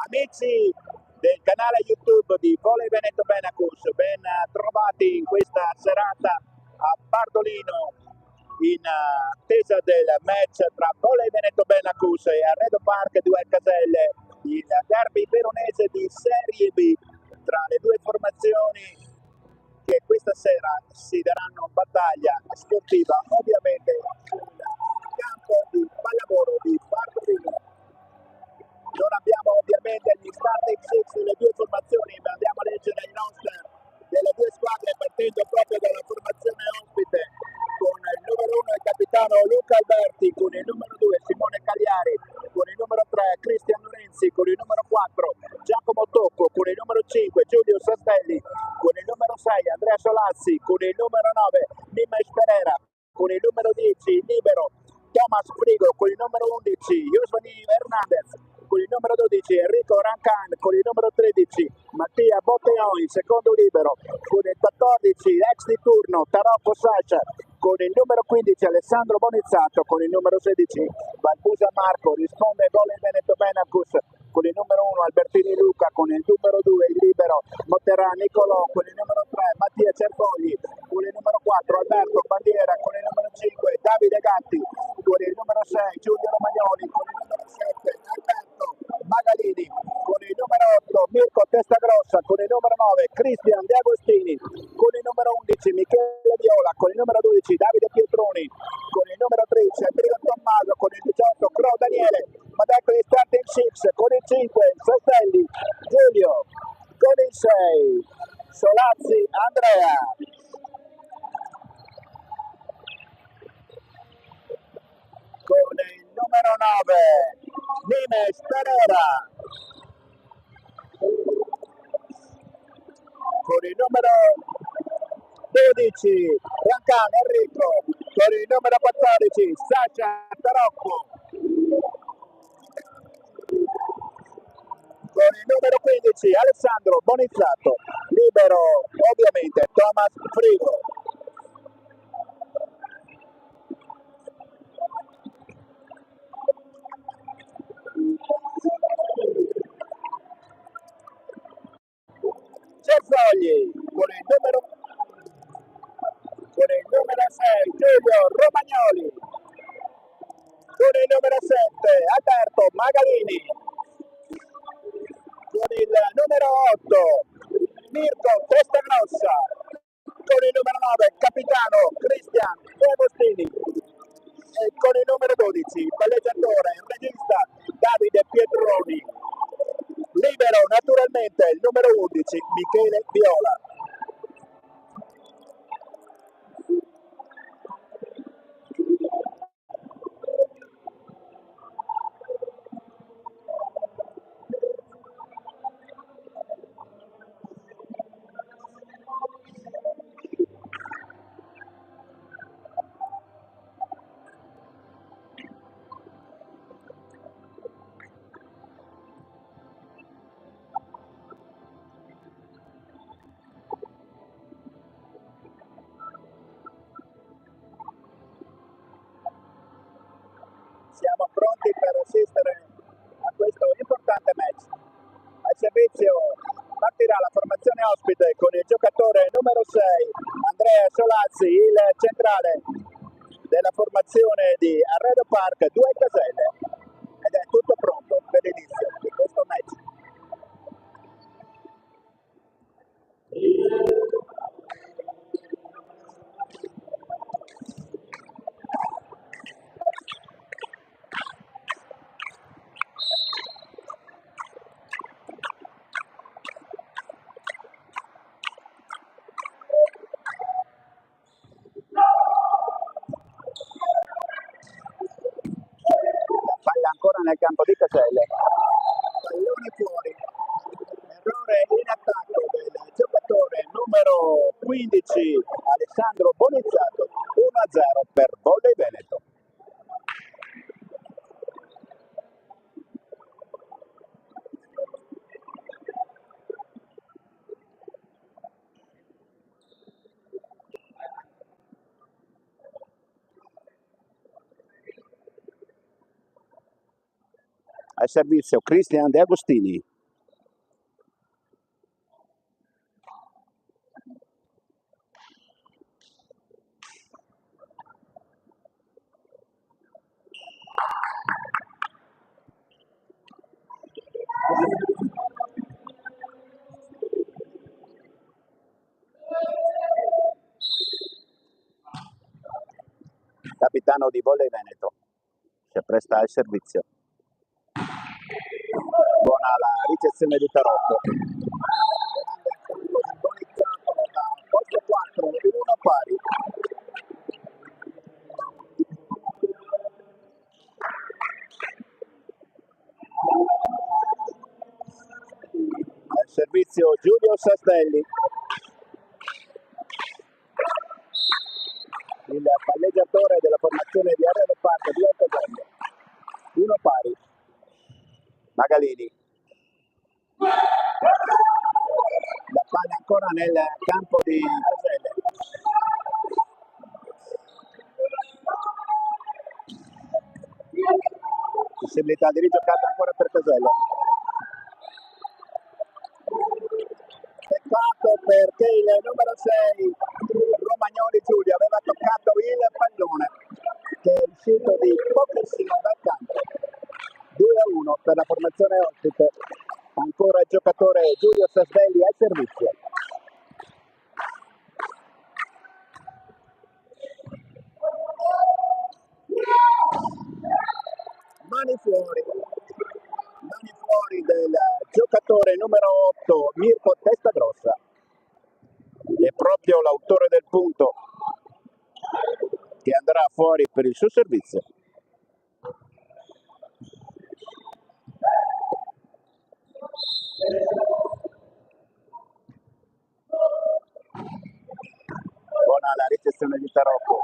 Amici del canale YouTube di Volley Veneto Benacus, ben trovati in questa serata a Bardolino in attesa del match tra Volley Veneto Benacus e Arredo Park 2 Caselle, il derby veronese di Serie B tra le due formazioni che questa sera si daranno battaglia sportiva ovviamente sul campo di pallavolo di Bardolino. Non abbiamo ovviamente gli starting six delle due formazioni, ma andiamo a leggere i roster delle due squadre partendo proprio dalla formazione ospite con il numero 1 il capitano Luca Alberti, con il numero 2 Simone Cagliari, con il numero 3 Cristian Lorenzi, con il numero 4 Giacomo Tocco, con il numero 5 Giulio Sastelli, con il numero 6 Andrea Solazzi, con il numero 9 Nimesh Pereira, con il numero 10 libero Thomas Frigo, con il numero 11 Yusvani Hernandez, con il numero 12 Enrico Rancan, con il numero 13 Mattia Botteon, il secondo libero, con il 14 ex di turno Tarocco Sacia, con il numero 15 Alessandro Bonizzato, con il numero 16 Valbusa Marco, risponde Volley Veneto Benacus, con il numero 1 Albertini Luca, con il numero 2 il libero Motterà Nicolò, con il numero 3 Mattia Cervogli, con il numero 4 Alberto Bandiera, con il numero 5 Davide Gatti, con il numero 6 Giulio Romagnoli, con il numero 7 Alberto Magalini, con il numero 8 Mirko Testagrossa, con il numero 9 Cristian De Agostini, con il numero 11 Michele Viola, con il numero 12 Davide Pietroni, con il numero 13 Enrico Tommaso, con il 18 Cro Daniele, ma ecco gli starting six, con il 5 Sostelli Giulio, con il 6 Solazzi Andrea, con il numero 9 Nimes Pereira, con il numero 12 Rancan Enrico, con il numero 14 Sacia Tarocco, con il numero 15 Alessandro Bonizzato, libero ovviamente Thomas Frigo. Cervogli con il numero 6 Giulio Romagnoli, con il numero 7 Alberto Magalini, con il numero 8 Mirko Testagrossa, con il numero 9 capitano Cristian De Agostini e con il numero 12 il palleggiatore, il regista Davide Pietroni. Libero naturalmente il numero 11 Michele Viola. Siamo pronti per assistere a questo importante match. Al servizio partirà la formazione ospite con il giocatore numero 6 Andrea Solazzi, il centrale della formazione di Arredo Park 2 Caselle, ed è tutto pronto per l'inizio di questo match. Palla ancora nel campo di Caselle, pallone fuori, errore in attacco del giocatore numero 15 Alessandro Bonizzato, 1-0 per Volley Veneto. Al servizio Cristian De Agostini. capitano di Volley Veneto, si appresta al servizio. Buona la ricezione di Tarocco. Posto 4, 1 pari. Al servizio Giulio Sastelli. Il palleggiatore della formazione di Arredo Park, 2 Caselle. 1 pari. Magalini. La palla ancora nel campo di Caselle. Possibilità di rigiocata ancora per Caselle. Peccato perché il numero 6 Romagnoli Giulio aveva toccato il pallone che è uscito di pochissimo dal campo. 2-1 per la formazione ospite. Ancora il giocatore Giulio Sastelli al servizio. Mani fuori del giocatore numero 8 Mirko Testagrossa, è proprio l'autore del punto che andrà fuori per il suo servizio. Buona la ricezione di Tarocco.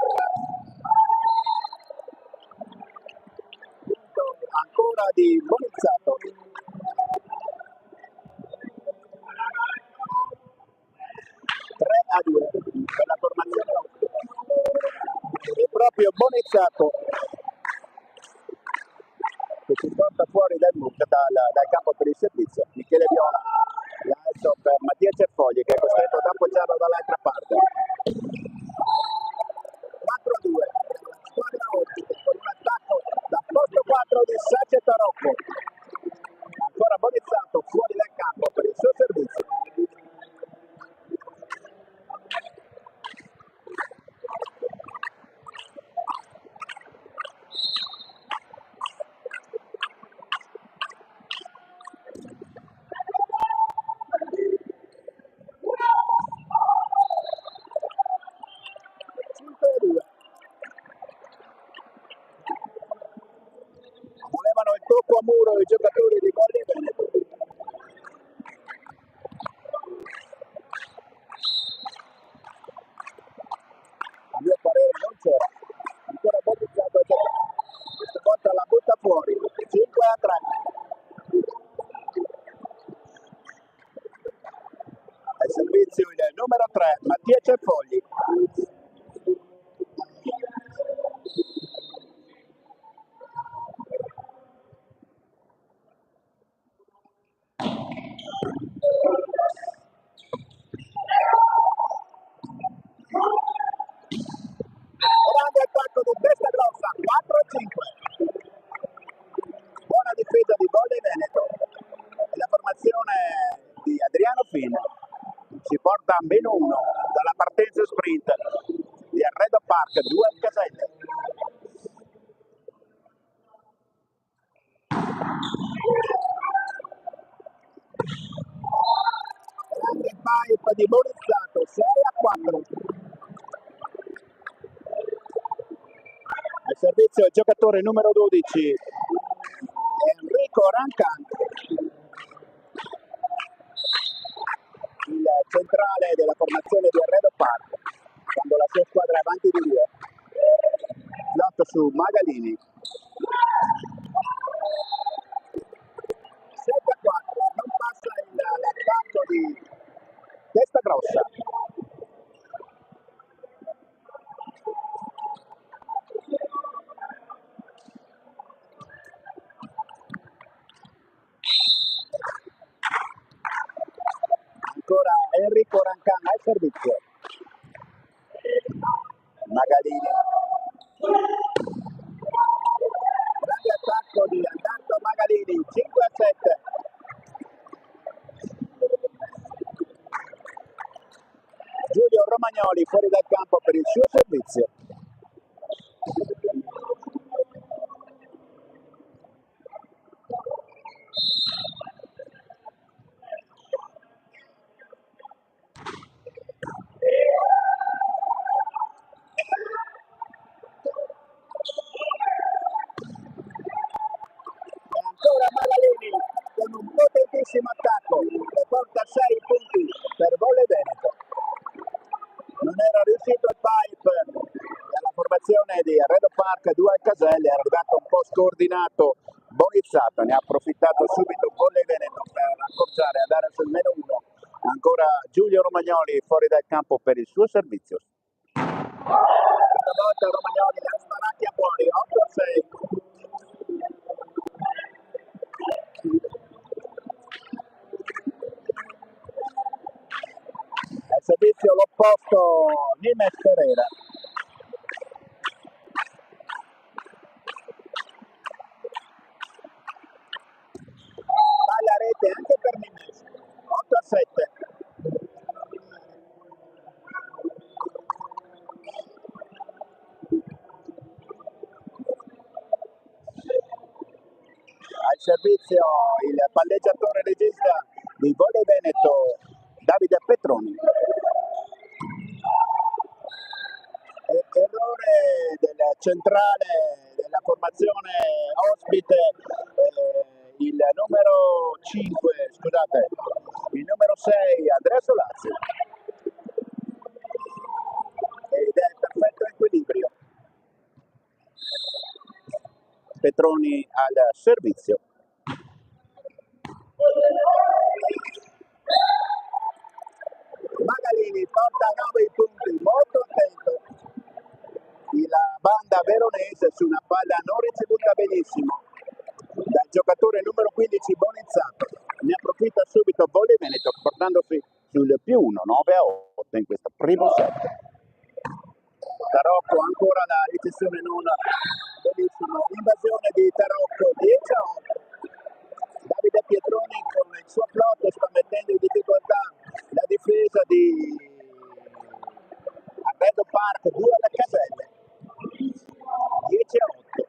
Ancora di Bonizzato. 3-2 per la formazione ospite. È proprio Bonizzato che si porta fuori dal campo per il servizio. Michele Viola l'alzo per Mattia Cerfogli che è costretto ad appoggiarlo dall'altra parte. 4-2 squadra ospite con un attacco da posto 4 di Sace Tarocco. Ancora Bonizzato fuori dal campo per il suo servizio. Volevano il tocco a muro i giocatori di Volley Veneto. A mio parere non c'era. Ancora Bonizzato questa volta la butta fuori. 5-3. Al servizio il numero 3 Mattia Cerfogli. Grande attacco di Testagrossa, 4-5. Buona difesa di Volley Veneto. E la formazione di Adriano Fino si porta a -1 dalla partenza sprint di Arredo Park, 2 Caselle. Grande pipe di Bonizzato, 6-4. Al servizio il giocatore numero 12 Enrico Rancan, il centrale della formazione di Arredo Park, quando la sua squadra è avanti di 2. Lotto su Magalini. 7-4, non passa l'attacco di Testagrossa. Ancora Enrico Rancan al servizio. Magalini. Grande attacco di Antanto Magalini, 5-7. Giulio Romagnoli fuori dal campo per il suo servizio. con un potentissimo attacco che porta 6 punti per Volley Veneto. Non era riuscito il pipe della formazione di Redo Park 2 al Caselli, è arrivato un po' scordinato Bonizzato, ne ha approfittato subito Volley Veneto per accorciare, andare sul -1. Ancora Giulio Romagnoli fuori dal campo per il suo servizio. Questa volta Romagnoli ha sparati a fuori, 8-6. Al servizio l'opposto Nimes Pereira. Palla a rete anche per Nimes, 8-7. Al servizio il palleggiatore regista di Volley Veneto Davide Petroni. Errore del centrale della formazione ospite, il numero 5, scusate, il numero 6 Andrea Solazzi, ed è perfetto equilibrio. Petroni al servizio. Magalini porta 9 punti, molto attento la banda veronese su una palla non ricevuta benissimo dal giocatore numero 15 Bonizzato. Ne approfitta subito Volley Veneto portandosi sul +1, 9-8 in questo primo set. Tarocco ancora la ricezione non benissimo, invasione di Tarocco 10-8. Davide Pietroni con il suo flot sta mettendo in difficoltà la difesa di Redo Park 2 alle Caselle, 10-8.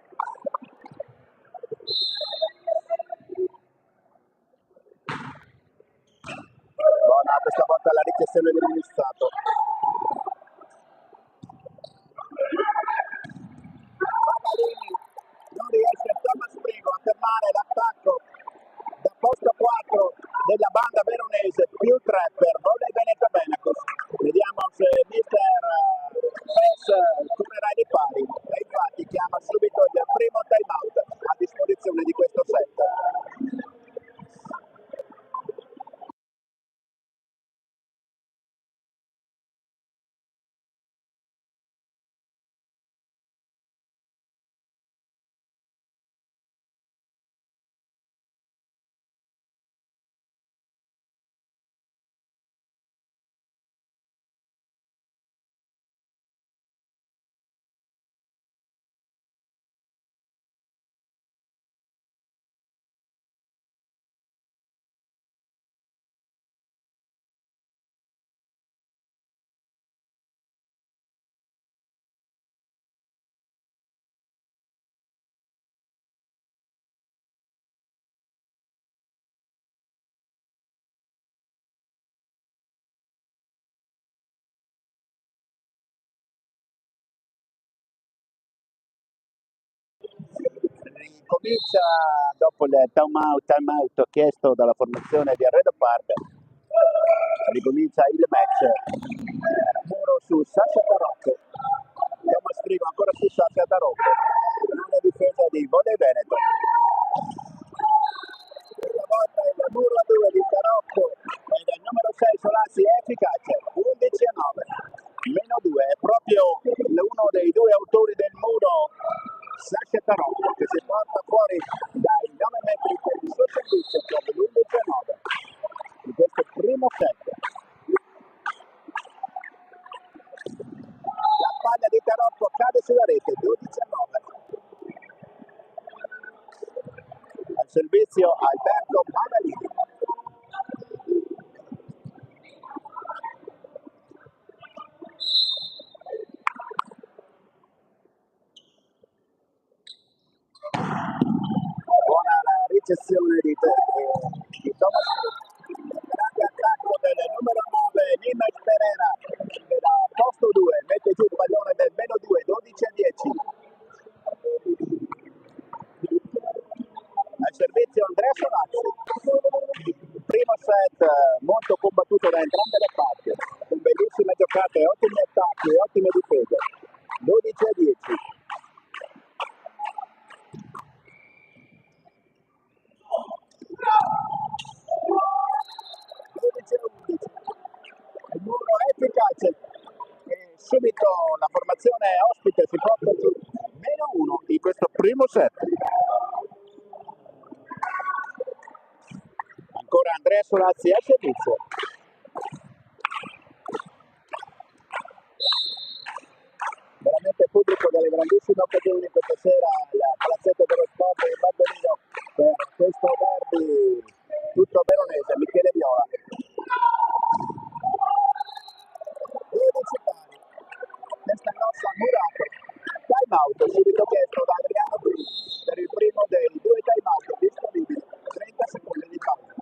Buona questa volta la ricezione di Bonizzato. Magalini non riesce Thomas Prigo a fermare l'attacco da posto 4 della banda veronese, +3 per Volley Veneto Benacos. Vediamo se mister Pes tornerà ai pari e infatti chiama subito il primo time out a disposizione di questo set. Comincia dopo il time out chiesto dalla formazione di Redo Park, ricomincia il match. Muro su Sasha Tarocco, Thomas Prigo ancora su Sasha Tarocco, grande difesa di Volley Veneto. Questa volta il muro a 2 di Tarocco e del numero 6 Solazzi è efficace, 11-9, -2, è proprio uno dei due autori del muro, Sasha Tarocco, che si porta fuori dai 9 metri per il suo servizio per l'11-9 di questo primo set. La palla di Tarocco cade sulla rete, 12-9. Al servizio Alberto Magalini. Buona la ricezione di Thomas. Grande attacco del numero 9 Nimes Pereira, che da posto 2 mette giù il pallone del -2, 12-10. Al servizio Andrea Solazzi. primo set molto combattuto da entrambe le parti, con bellissime giocate, ottimi attacchi e ottime difese. 12-10. 12-11. Il muro è efficace e subito la formazione ospite si porta giù -1 in questo primo set. Ancora Andrea Solazzi a servizio. Veramente pubblico delle grandissime occasioni questa sera al palazzetto dello sport di Bardolino per questo derby tutto veronese. Michele Viola. 12 pari, testa grossa Murato, time out subito chiesto da Adriano P per il primo dei due time out disponibili, 30 secondi di pausa.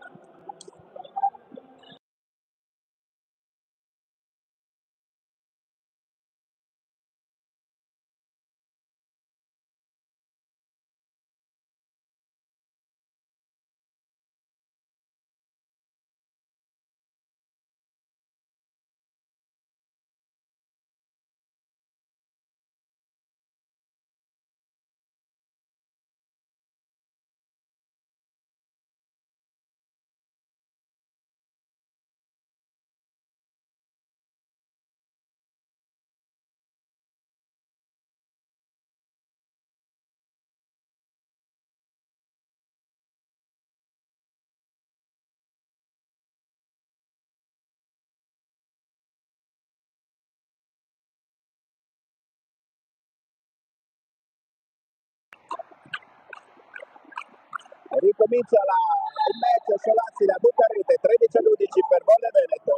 Ricomincia il match, Solazzi la butta a rete, 13-12 per Volle Veneto.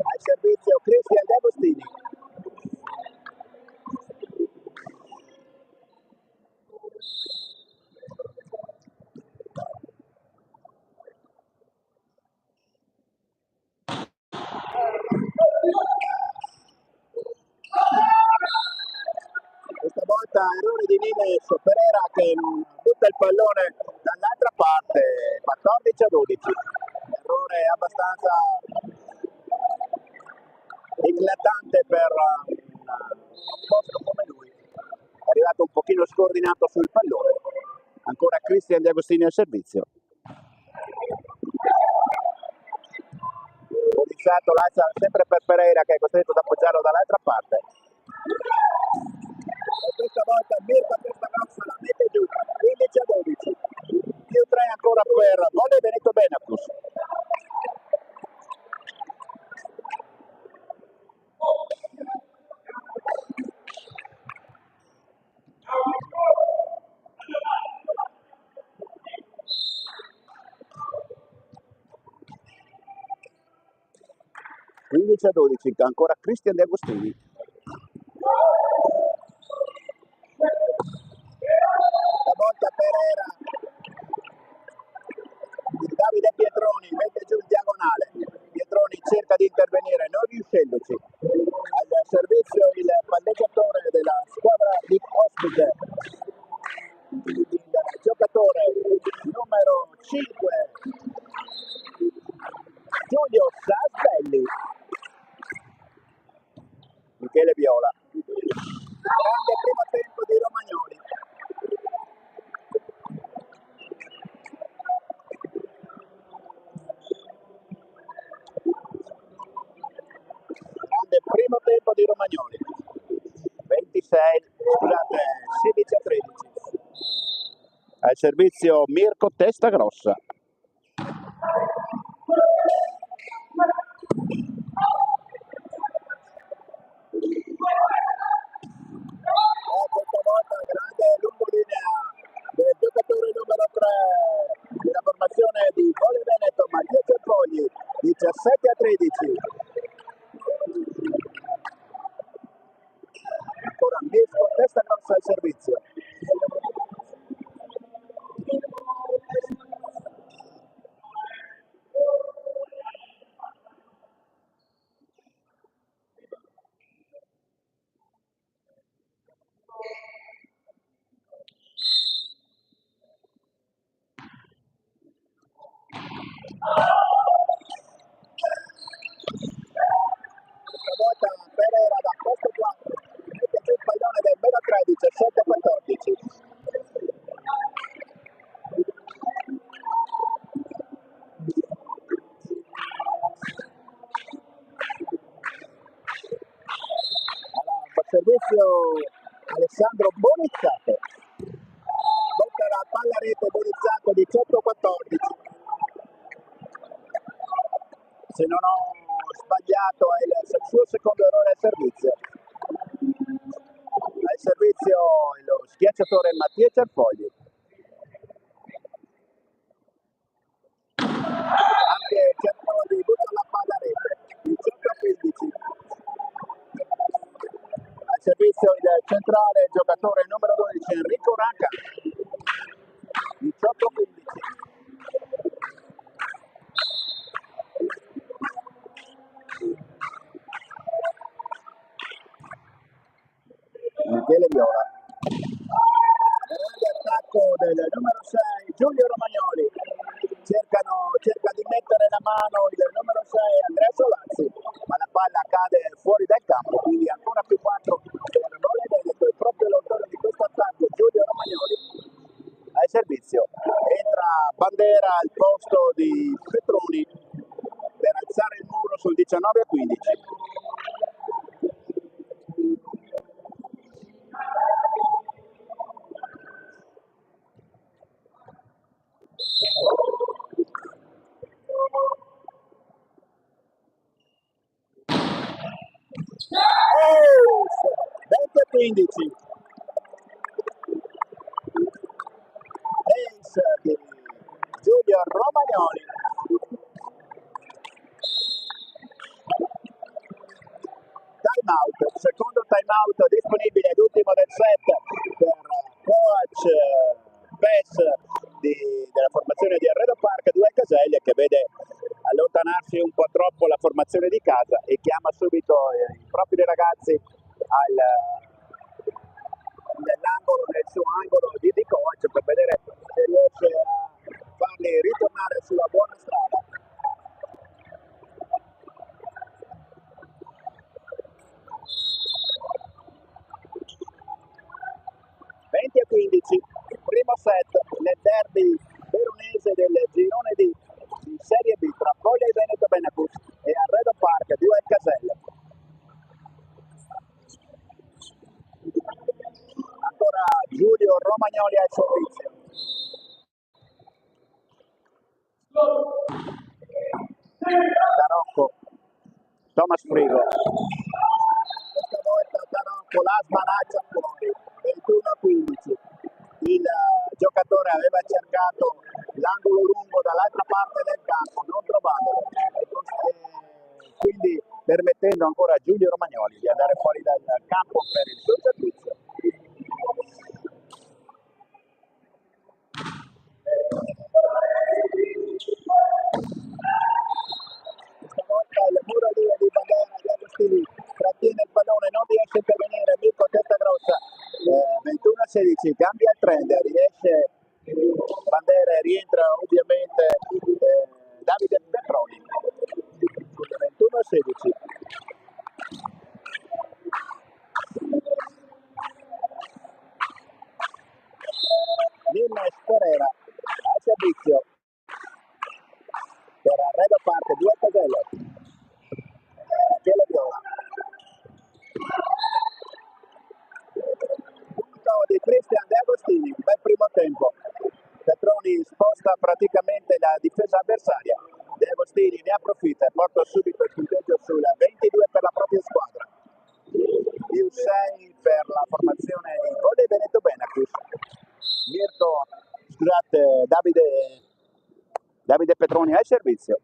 Al servizio Cristian De Agostini. Questa volta errore di Nimes, Pereira che butta il pallone dall'altra parte, 14-12. Errore abbastanza eclatante per un posto come lui. È arrivato un pochino scordinato sul pallone. Ancora Cristian De Agostini al servizio. Buonizzato lancia sempre per Pereira che è costretto ad appoggiarlo dall'altra parte. E questa volta Mirko questa grossa la mette giù, 15-12. Più 3 ancora per Volle Veneto Benacus. a 12, ancora Cristian De Agostini. Stavolta Pereira, Davide Pietroni mette giù il diagonale. Pietroni cerca di intervenire, non riuscendoci. Al servizio il palleggiatore della squadra di ospite, il giocatore numero 5, Giulio Sasbelli. Michele Viola. Grande primo tempo di Romagnoli. Grande primo tempo di Romagnoli. 16-13. Al servizio Mirko Testagrossa. Questa volta grande lungolinea del giocatore numero 3 della formazione di Volle Veneto, Mattia Cerpogli, 17-13. Ancora Mirko Testagrossa al servizio. 15. Servizio Alessandro Bonizzato, butta la palla rete Bonizzato 18-14. Se non ho sbagliato è il suo secondo errore al servizio. Al servizio lo schiacciatore Mattia Cerfogli. Anche Cerfogli butta la palla rete 18-15. Al servizio il centrale, giocatore numero 12 Enrico Ranca 18-15. Michele Viola. Grande attacco del numero 6 Giulio Romagnoli. Cerca di mettere la mano il numero 6 Andrea Solazzi, ma la palla cade fuori dal campo, quindi ancora più 4 per Volley Veneto. È proprio l'autore di questo attacco Giulio Romagnoli. Al servizio entra Bandera al posto di Petroni per alzare il muro sul 19-15. Oh, 20-15. Ace di Giulio Romagnoli. Time out, secondo time out disponibile, l'ultimo del set per coach PES della formazione di Arredo Park, 2 caselle, che vede allontanarsi un po' troppo la formazione di casa e chiama subito i propri ragazzi nell'angolo, nel suo angolo di coach, per vedere se riesce a farli ritornare sulla buona strada. 20-15, primo set nel derby veronese del girone D in Serie B tra Volley Veneto Benacus e Arredo Park, 2 caselle. Ancora Giulio Romagnoli al servizio. Tarocco, Thomas Frigo. Questa volta Tarocco la smanaccia fuori, 21-15. Il giocatore aveva cercato l'angolo lungo dall'altra parte del campo, non trovandolo, quindi permettendo ancora a Giulio Romagnoli di andare fuori dal campo per il suo servizio. Stavolta il muro di Bandera di Agostini trattiene il pallone, non riesce a intervenire, Mirko testa grossa, 21-16, cambia il trend, riesce Bandera e rientra ovviamente Davide Petroni, 21-16. Nilmes Pereira al servizio per Arredo Park, 2 caselle. Michele Viola. Punto di Cristian De Agostini, bel primo tempo. Petroni sposta praticamente la difesa avversaria. De Agostini ne approfitta e porta subito il punteggio sulla 22 per la propria squadra. Più 6 per la formazione di Volley Veneto Benacus. Davide Petroni al servizio.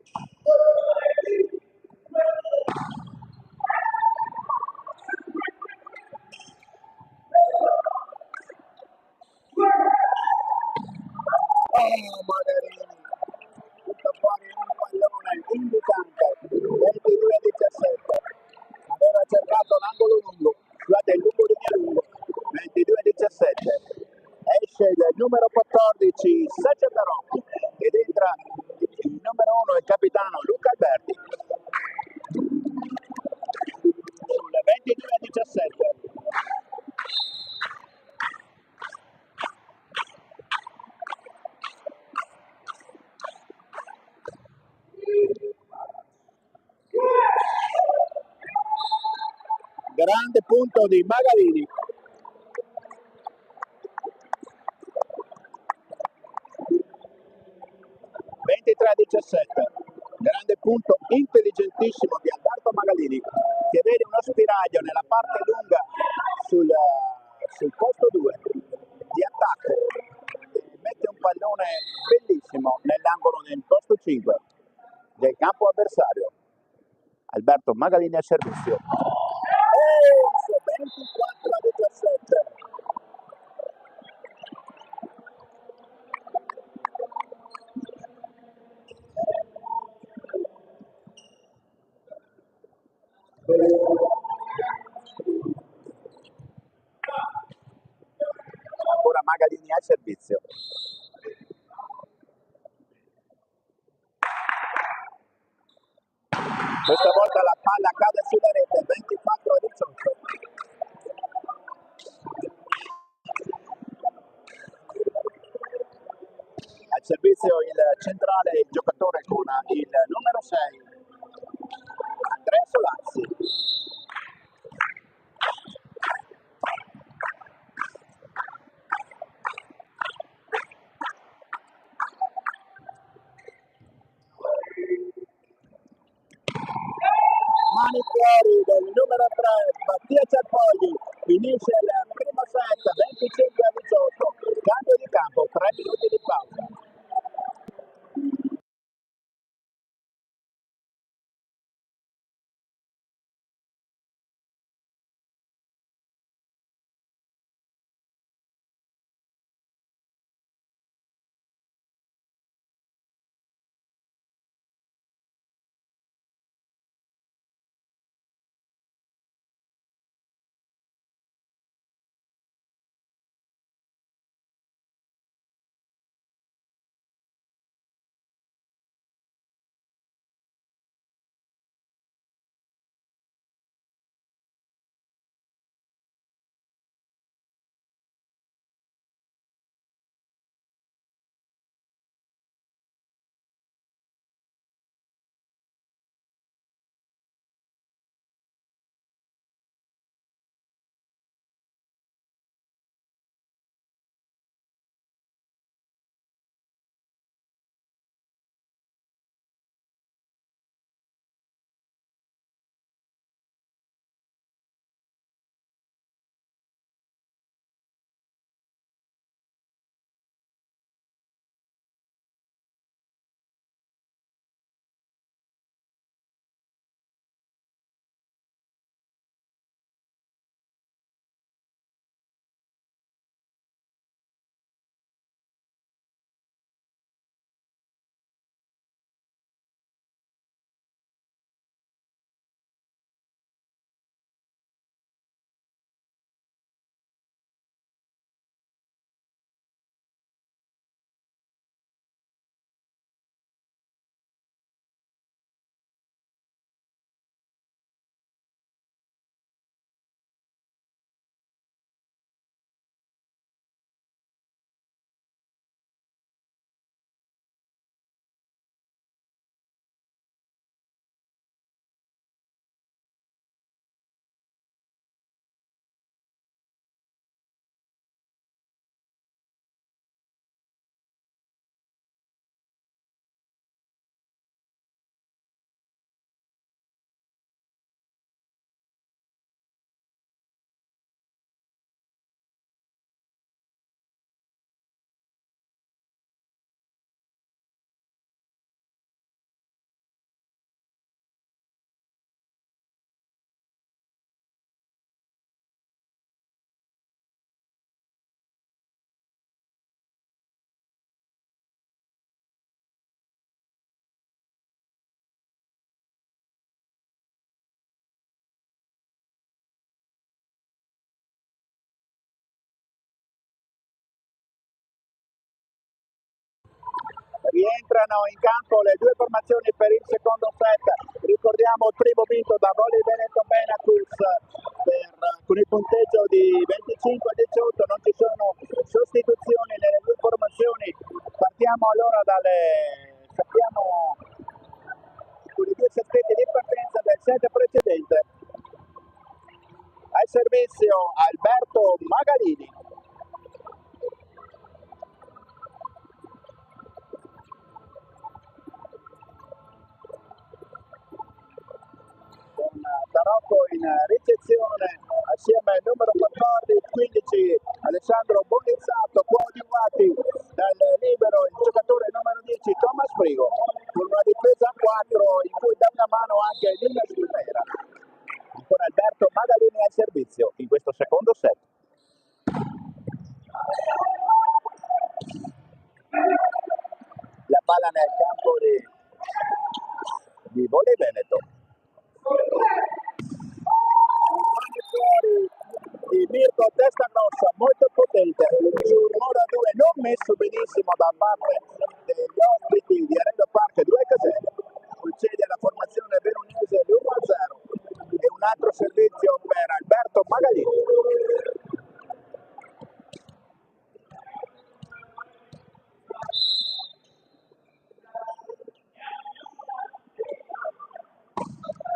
Magarini, tutto fuori un pallone indicante, 22-17. Aveva cercato l'angolo lungo, scusate il lungo di lungo, 22-17. Esce il numero 14 Sergio Tarocco ed entra il numero 1 il capitano Luca Alberti. Sul 22-17. grande punto di Magalini. Grande punto intelligentissimo di Alberto Magalini, che vede uno spiraglio nella parte lunga sul posto 2 di attacco e mette un pallone bellissimo nell'angolo del posto 5 del campo avversario. Alberto Magalini a servizio. 24-17. Ancora Magalini a servizio. Questa volta la palla cade sulla rete, 24-18. Al servizio il centrale, il giocatore con il numero 6, Andrea Solazzi. Mani fuori del numero 3, Mattia Ciappogli, finisce il primo set, 25-18, cambio di campo, 3 minuti di pausa. Rientrano in campo le due formazioni per il secondo set. Ricordiamo il primo vinto da Volley Veneto Benacus con il punteggio di 25-18. Non ci sono sostituzioni nelle due formazioni. Partiamo allora sappiamo con i due setteti di partenza del set precedente. Al servizio Alberto Magalini. Con Tarocco in ricezione assieme al numero 14-15 Alessandro Bonizzato, coadiuvati dal libero il giocatore numero 10 Thomas Frigo, con una difesa a 4 in cui dà una mano anche Lina Schifera. Ancora Alberto Magalini al servizio in questo secondo set. La palla nel campo di Volley Veneto. Di Mirko Testagrossa, molto potente, ora 2 non messo benissimo da parte degli ospiti di Arena Park 2 Caselle, concede alla formazione veronese l'1-0 e un altro servizio per Alberto Magalini.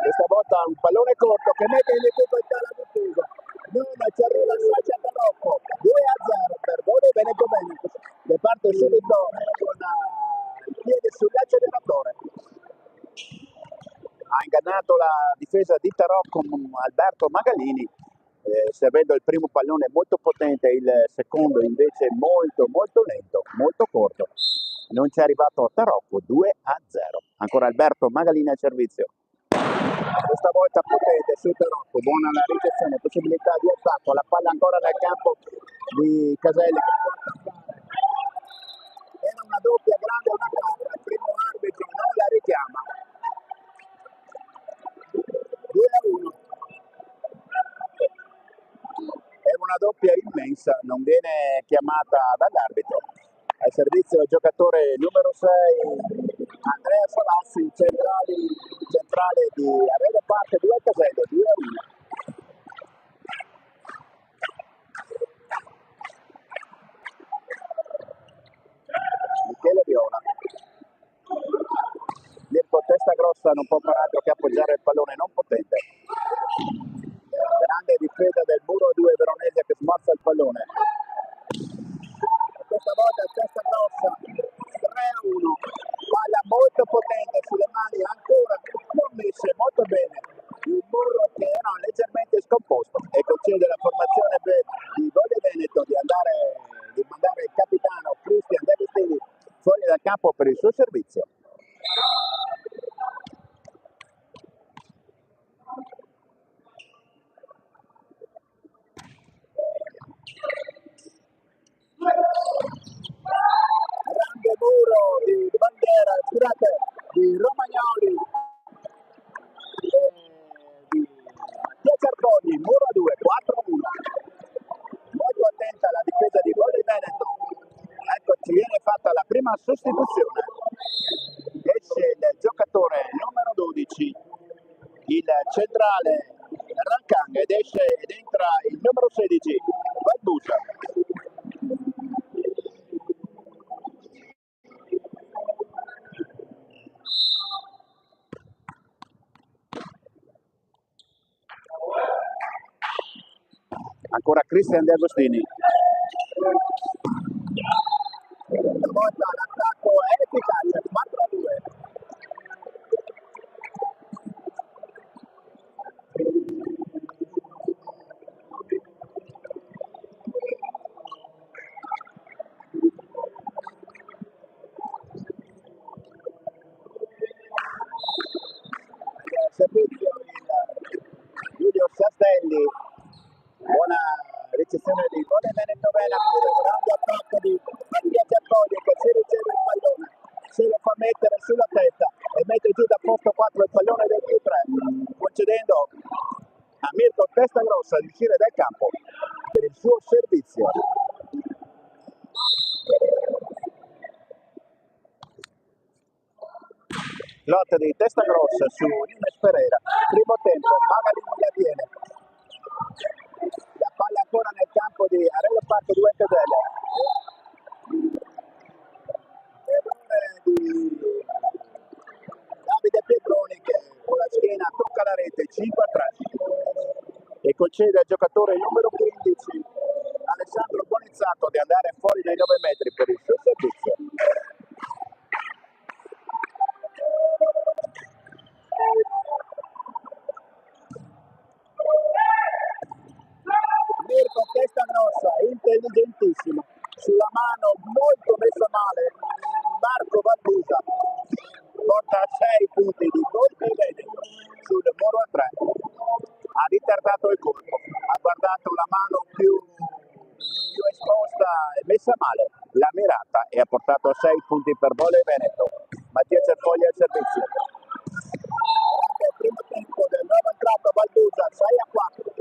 Questa volta un pallone corto che mette in difficoltà la difesa. Non ci arriva Sacia Tarocco, 2-0 per Volley Veneto Veneto, che parte subito con il piede sull'acceleratore. Ha ingannato la difesa di Tarocco Alberto Magalini, servendo il primo pallone molto potente, il secondo invece molto lento, molto corto. Non ci è arrivato Tarocco, 2-0. Ancora Alberto Magalini al servizio. Questa volta potente su Tarocco, buona la ricezione, possibilità di attacco, la palla ancora nel campo di Caselle che può attaccare. Era una doppia grande una capra, il primo arbitro non la richiama. 2-1. È una doppia immensa, non viene chiamata dall'arbitro. Al servizio il giocatore numero 6 Andrea Solassi, centrale di Arena Park 2 Caselle, 2-1. Michele Viola. Mirko Testagrossa non può far altro che appoggiare il pallone non potente. Grande difesa del muro 2 veronese che smorza il pallone. Questa volta Testagrossa 3-1. Palla molto potente sulle mani, ancora non messe molto bene. Il muro che era leggermente scomposto e concede la formazione di Volley Veneto di mandare il capitano Cristian D'Agostini fuori dal campo per il suo servizio. Grande muro di bandiera, scusate, di Romagnoli di Mattia Carboni, muro 2, 4-1. Molto attenta la difesa di Volley Veneto. Ecco, ci viene fatta la prima sostituzione. Esce il giocatore numero 12, il centrale Rancang, ed entra il numero 16, Valdusa. Ancora Cristian D'Agostini. Stavolta l'attacco è efficace, 4-2. Servizio Giulio Sastelli, buona ricezione di Volley Veneto Veneto, grande attacco di Mattia Giapponi che si riceve il pallone, se lo fa mettere sulla testa e mette giù da posto 4 il pallone del Q3, concedendo a Mirko Testagrossa di uscire dal campo per il suo servizio. Lotta di Testagrossa su Nimes Pereira, primo tempo, Magalini la tiene, la palla ancora nel campo di Arena Park 2 Caselle, errore di Davide Pietroni che con la schiena tocca la rete, 5-3. e concede al giocatore numero 15 Alessandro Bonizzato di andare fuori dai 9 metri per il suo servizio. Mirko testa grossa, intelligentissimo, sulla mano molto messa male Marco Valbusa, porta a 6 punti di colpi bene sul muro a 3. Ha ritardato il colpo, ha guardato la mano più esposta e messa male, l'ha mirata e ha portato a 6 punti per Volley Veneto. Mattia Cerfogli al servizio. Grande primo tempo del nuovo entrato Valbusa, 6-4.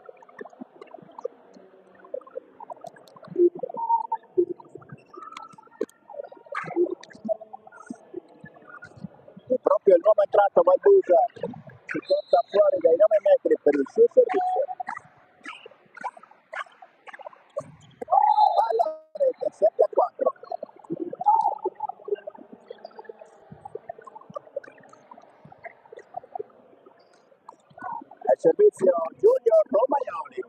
E proprio il nuovo entrato Valbusa si porta fuori dai 9 metri per il suo servizio. Palla rete 7-4. Al servizio Giulio Romagnoli,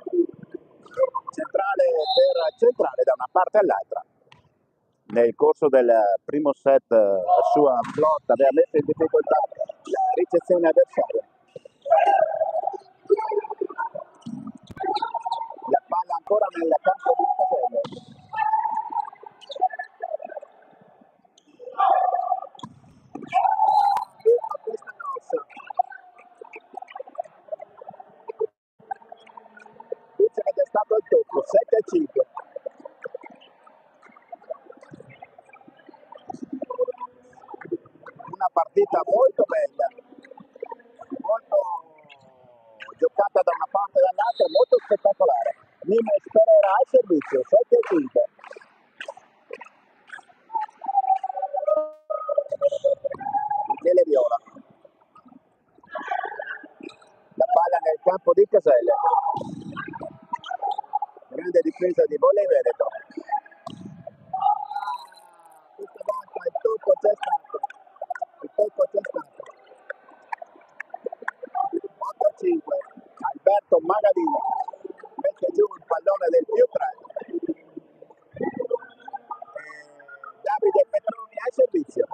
centrale per centrale da una parte all'altra. Nel corso del primo set la sua flotta aveva messo in difficoltà la ricezione avversaria. La palla ancora nel campo di Casello. Questa grossa. Dice che è stato il tocco, 7-5. Una partita molto bella, molto giocata da una parte e dall'altra, molto spettacolare. Nime Sperera al servizio, 7-5. Michele Viola. La palla nel campo di Caselle. Grande difesa di Volley Veneto. Questa volta il tocco c'è stato. Il tocco c'è stato. 8-5. Alberto Magadini mette giù il pallone del più 3. Davide Petroni al servizio.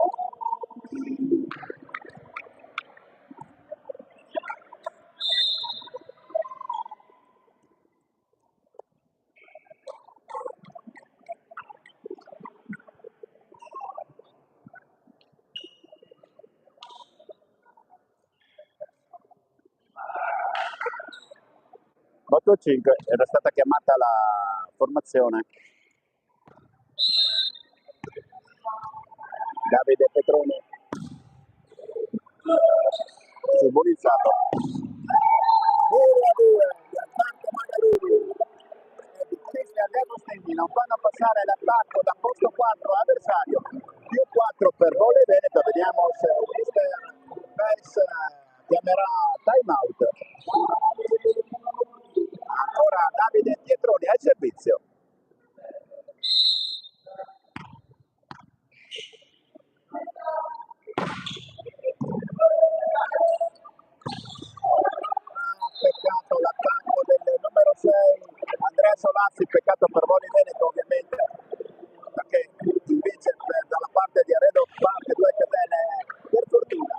Botto 5, era stata chiamata la formazione. Davide Petroni simbolizzato 2-2 di Alberto Magadini e di Cristian Agostini non fanno passare l'attacco da posto 4 avversario, più 4 per Volley Veneto. Vediamo se il mister Pes chiamerà time out. Ancora Davide Pietroni al servizio. Peccato l'attacco del numero 6 Andrea Solazzi, peccato per Volley Veneto ovviamente, perché invece dalla parte di Aredo parte 2 catene, per fortuna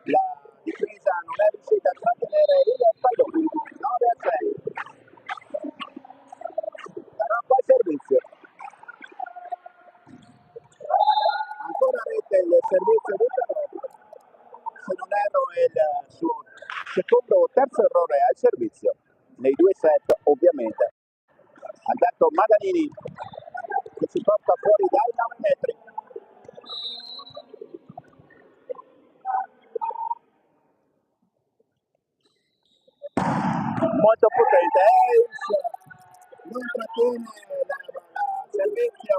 la difesa non è riuscita a trattenere il pallone. 9-6. Sarà poi servizio. Ancora rete il servizio di Tarocco. Se non erro è il suo secondo o terzo errore al servizio nei 2 set ovviamente. Alberto Magadini che si porta fuori dai 9 metri. Molto potente, non trattiene il servizio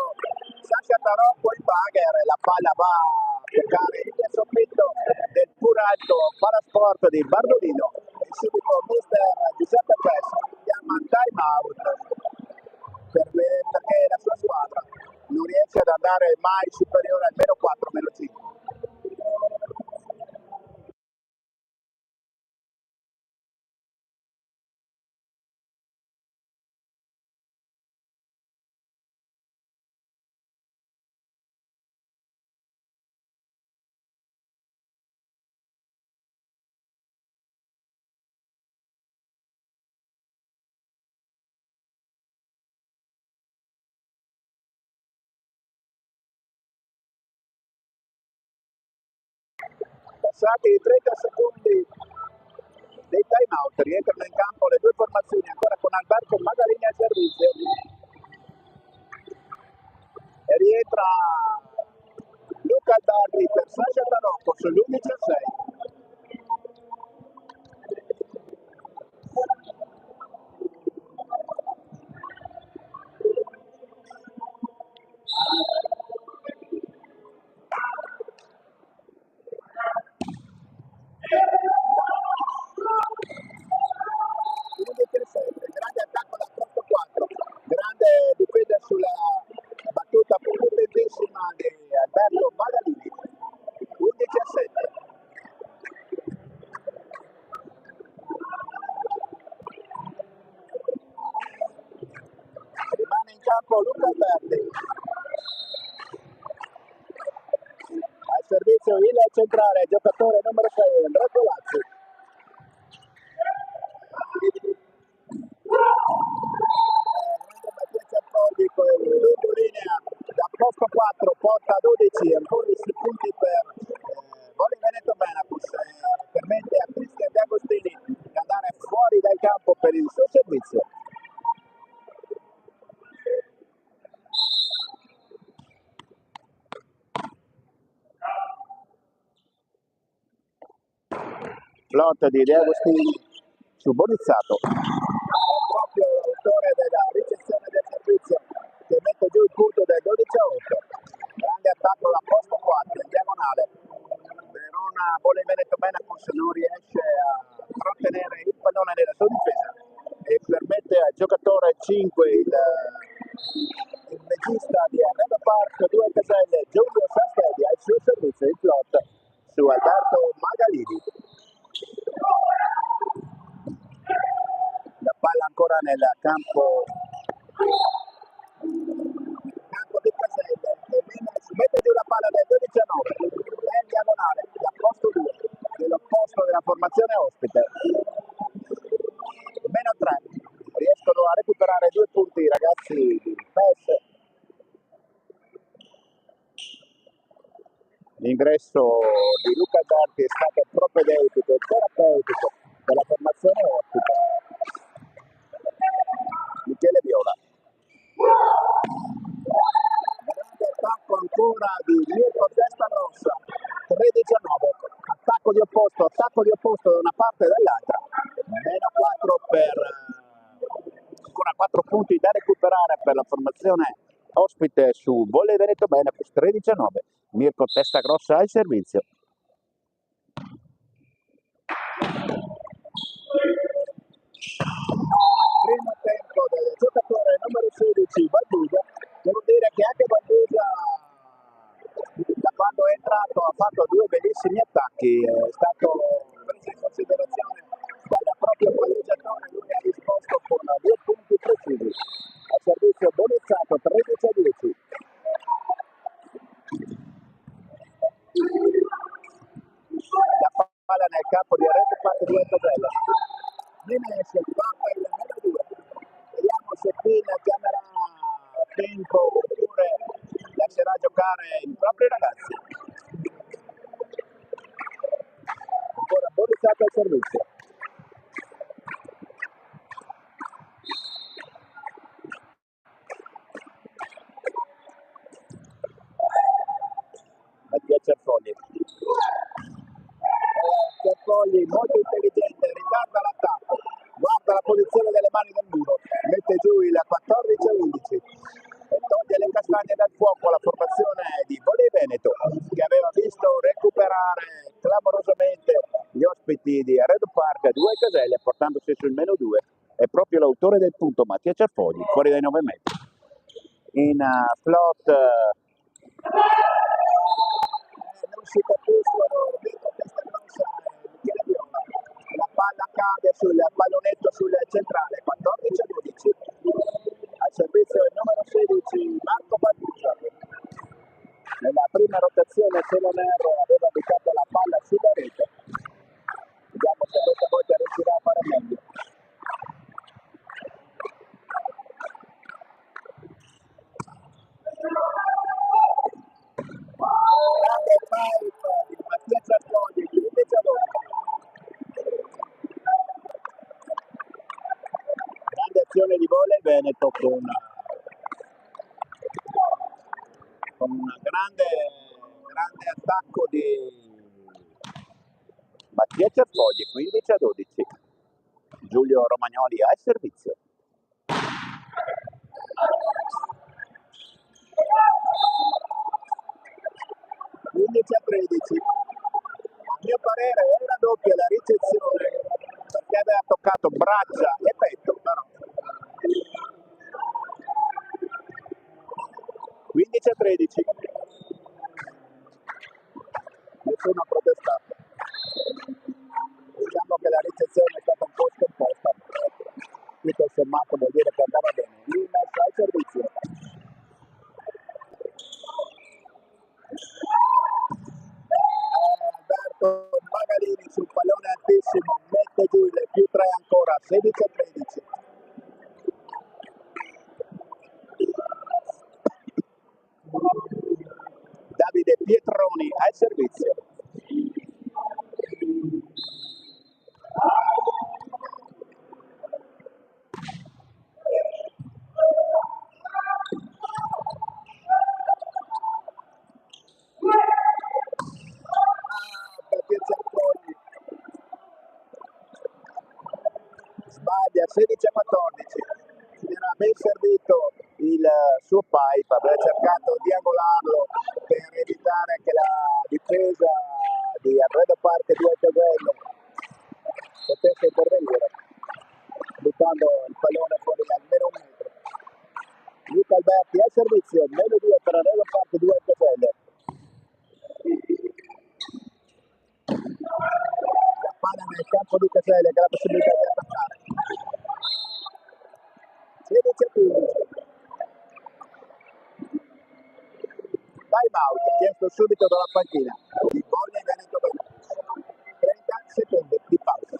Sasha Tarocco il bagger, la palla va a toccare il soffitto del pur alto palasport di Bardolino e subito mister Giuseppe Pes chiama time out perché la sua squadra non riesce ad andare mai superiore al meno 4, meno 5. passati i 30 secondi dei time out, rientrano in campo le due formazioni ancora con Alberto Magalini al servizio e rientra Luca Dardi per Sasha Tarocco sull'11-6. Grande attacco da posto 4, grande difesa sulla battuta potentissima di Alberto Magalini. 11-7. Rimane in campo Luca Alberti. Al servizio il centrale, giocatore numero 6, Andrea Colazzi. Lungo linea da posto 4 porta 12, ancora 6 punti per Voli Veneto Benacus, permette a Cristian De Agostini di andare fuori dal campo per il suo servizio. Flot di De Agostini su Bonizzato, è proprio l'autore della ricezione del servizio che mette giù il punto del 12-8. Grande attacco da posto 4 in diagonale. Verona Voli Veneto Benacus non riesce a trattenere il pallone nella sua difesa e permette al giocatore 5, il regista di Arredo Park, 2 caselle, Giulio Sastedi al suo servizio il Flot su Alberto Magalini. La palla ancora nel campo di Caselle, si mette giù la palla del 12-9, è in diagonale, da posto 2, dell'opposto della formazione ospite. Meno 3, riescono a recuperare 2 punti i ragazzi di PES. L'ingresso di Luca Darti è stato propedeutico e terapeutico della formazione ospite. Michele Viola. Grande attacco ancora di Mirko Testa Rossa, 13-9, attacco di opposto da una parte e dall'altra, meno 4 per ancora 4 punti da recuperare per la formazione ospite su Volley Veneto Benacus. 13-9, Mirko Testa Grossa al servizio. Primo tempo del giocatore numero 16 Valdusa. Devo dire che anche Valdusa, da quando è entrato, ha fatto 2 bellissimi attacchi, è stato preso in considerazione dal proprio palleggiatore, lui ha risposto con 2 punti precisi. A servizio Bonizzato 13-10. La palla nel campo di Arredo Park 2 Casella. Jimenez parte il numero 2. Vediamo se Pin chiamerà tempo oppure lascerà giocare i propri ragazzi. Ancora Bonizzato al servizio. Mattia Cerfogli. Cerfogli molto intelligente, ritarda l'attacco, guarda la posizione delle mani del muro, mette giù il 14-11 e toglie le castagne dal fuoco alla formazione di Volley Veneto, che aveva visto recuperare clamorosamente gli ospiti di Arredo Park 2 caselle portandosi sul meno 2. È proprio l'autore del punto Mattia Cerfogli, fuori dai 9 metri. In Flot non si capiscono, Mirko Testa Grossa e Michele Viola. La palla cade sul pallonetto sul centrale, 14-12. Al servizio del numero 16 Marco Valdusa. Nella prima rotazione, se non erro, aveva buttato la palla sulla rete. Vediamo se questa volta riuscirà a fare meglio. Grande fight di Mattia Cerfogli, realizzazione di volley Veneto con un grande attacco di Mattia Cerfogli, 15-12. Giulio Romagnoli al servizio. 15-13. A mio parere era doppia la ricezione perché aveva toccato braccia e petto, però 15-13. Nessuno ha protestato. Diciamo che la ricezione è stata un po' scomposta. Tutto sommato vuol dire che andava bene. Il messo al servizio. Alberto Magalini sul pallone altissimo, mette giù il +3 ancora, 16-13. Davide Pietroni al servizio. Sbaglia, 16-14. Era ben servito il suo pipe, aveva cercato di angolarlo per evitare che la difesa di Arredo Park 2 Tegello potesse intervenire, buttando il pallone fuori almeno un metro. Luca Alberti al servizio, -2 per Arredo Park 2 Tegello. La palla nel campo di Caselle che ha la possibilità di attaccare. 16-15. Time out, chiesto subito dalla panchina. Il volley Veneto Veneto. 30 secondi di pausa.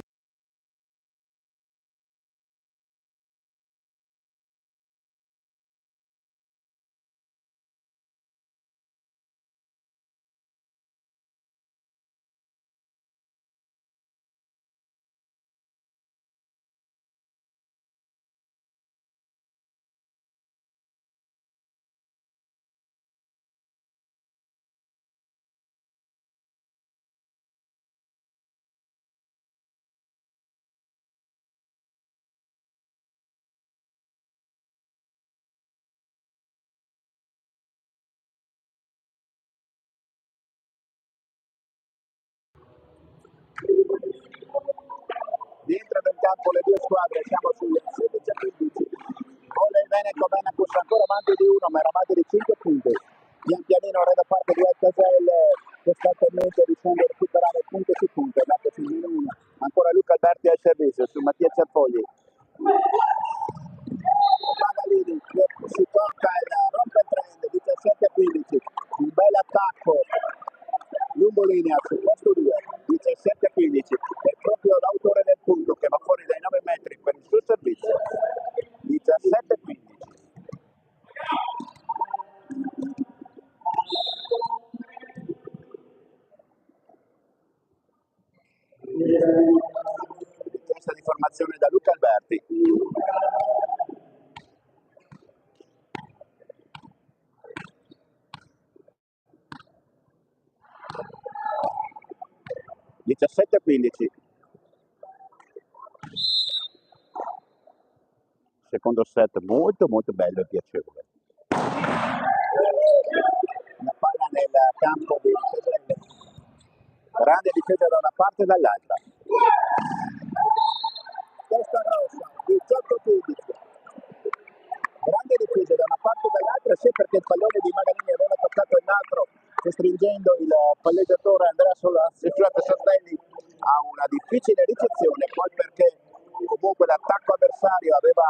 Dentro del campo le due squadre, siamo sul 16-15. Volley Veneto Venacus ancora avanti di 1, ma era avanti di 5 punti. Pian pianino Arredo Park 2 Caselle costantemente riuscendo a recuperare punto su punto, è andato sul -1. Ancora Luca Alberti al servizio su Mattia Cerfogli. Magalini che si tocca il rompetrend, 17-15. Un bel attacco lungolinea sul posto 2, 17-15. È proprio l'autore del punto che va fuori dai 9 metri per il suo servizio. 17-15. Richiesta di formazione da Luca Alberti. (17-15). Secondo set molto bello e piacevole. La palla nel campo di Caselle. Grande difesa da una parte e dall'altra. Testa rossa, 18-15. Grande difesa da una parte e dall'altra, sia perché il pallone di Magalini aveva toccato il nastro, costringendo il palleggiatore Andrea Sordelli a una difficile ricezione, poi perché comunque l'attacco avversario aveva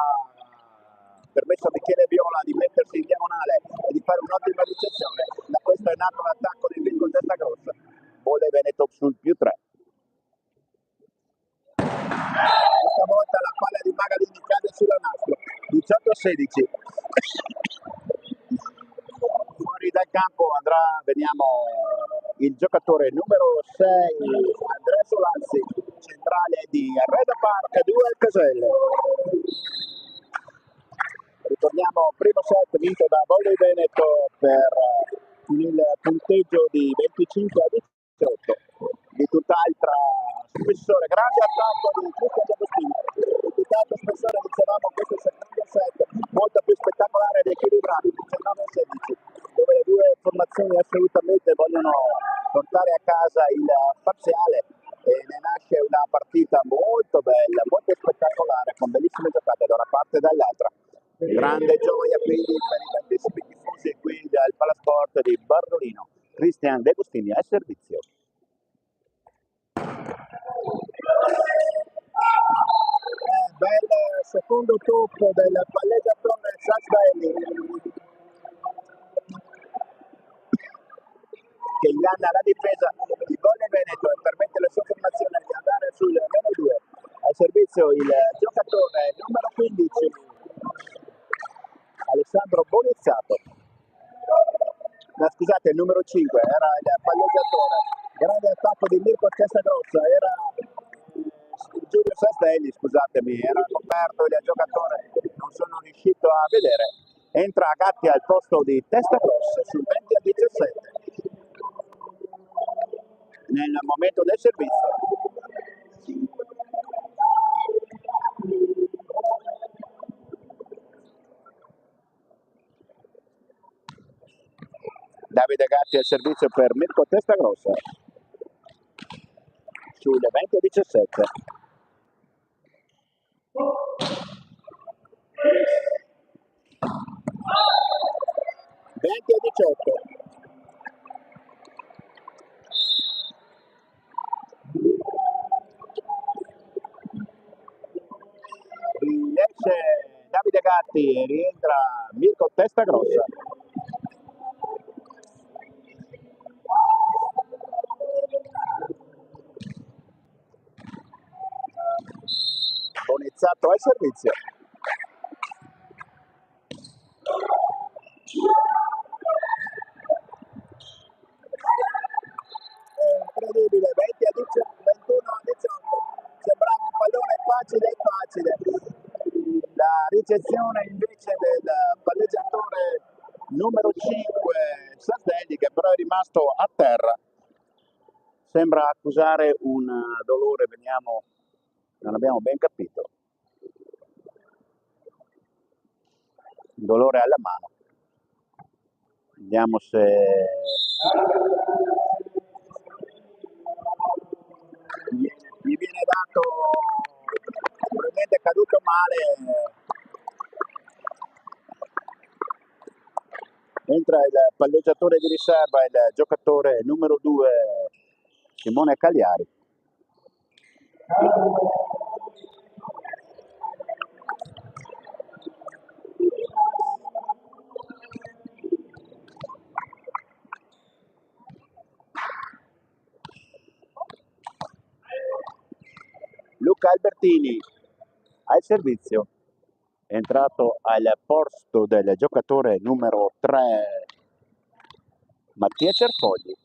permesso a Michele Viola di mettersi in diagonale e di fare un'ottima ricezione. Da questo è nato l'attacco di Vinco Testa Grossa. Volley Veneto sul +3. Questa volta la palla di Magalini cade sulla nastro. 18-16. Fuori dal campo andrà, vediamo, il giocatore numero 6, Andrea Solanzi, centrale di Arredo Park 2 Caselle. Ritorniamo, primo set vinto da Volley Veneto per il punteggio di 25-18, di tutt'altra spessore, grande attacco di Cristian D'Agostini, di tutt'altro spessore, dicevamo, questo secondo set, molto più spettacolare ed equilibrato, 19-16, dove le due formazioni assolutamente vogliono portare a casa il parziale e ne nasce una partita molto bella, molto spettacolare, con bellissime giocate da una parte e dall'altra. Grande gioia quindi per i tantissimi tifosi qui del Palasport di Bardolino. Cristian D'Agostini al servizio. Bel secondo tocco del palleggiatore Sasvelli che inganna la difesa di Volley Veneto e permette alla sua formazione di andare sul meno 2. Al servizio il giocatore numero 15 Alessandro Bonizzato. No, scusate, il numero 5 era il palleggiatore. Grande attacco di Mirko Testagrossa, era Giulio Sastelli, scusatemi, era coperto il giocatore, non sono riuscito a vedere. Entra Gatti al posto di Testagrossa sul 20-17 nel momento del servizio. Davide Gatti al servizio per Mirko Testagrossa sul 20-17. Riesce Davide Gatti e rientra Mirko Testagrossa. Bonizzato al servizio. Incredibile, 21-18. Sembrava un pallone facile. La ricezione invece del palleggiatore numero 5 Sastelli, che però è rimasto a terra. Sembra accusare un dolore, vediamo, non abbiamo ben capito. Dolore alla mano. Vediamo se gli viene dato, probabilmente è caduto male. Entra il palleggiatore di riserva, il giocatore numero 2 Simone Cagliari. Luca Albertini al servizio, è entrato al posto del giocatore numero 3 Mattia Cerfogli.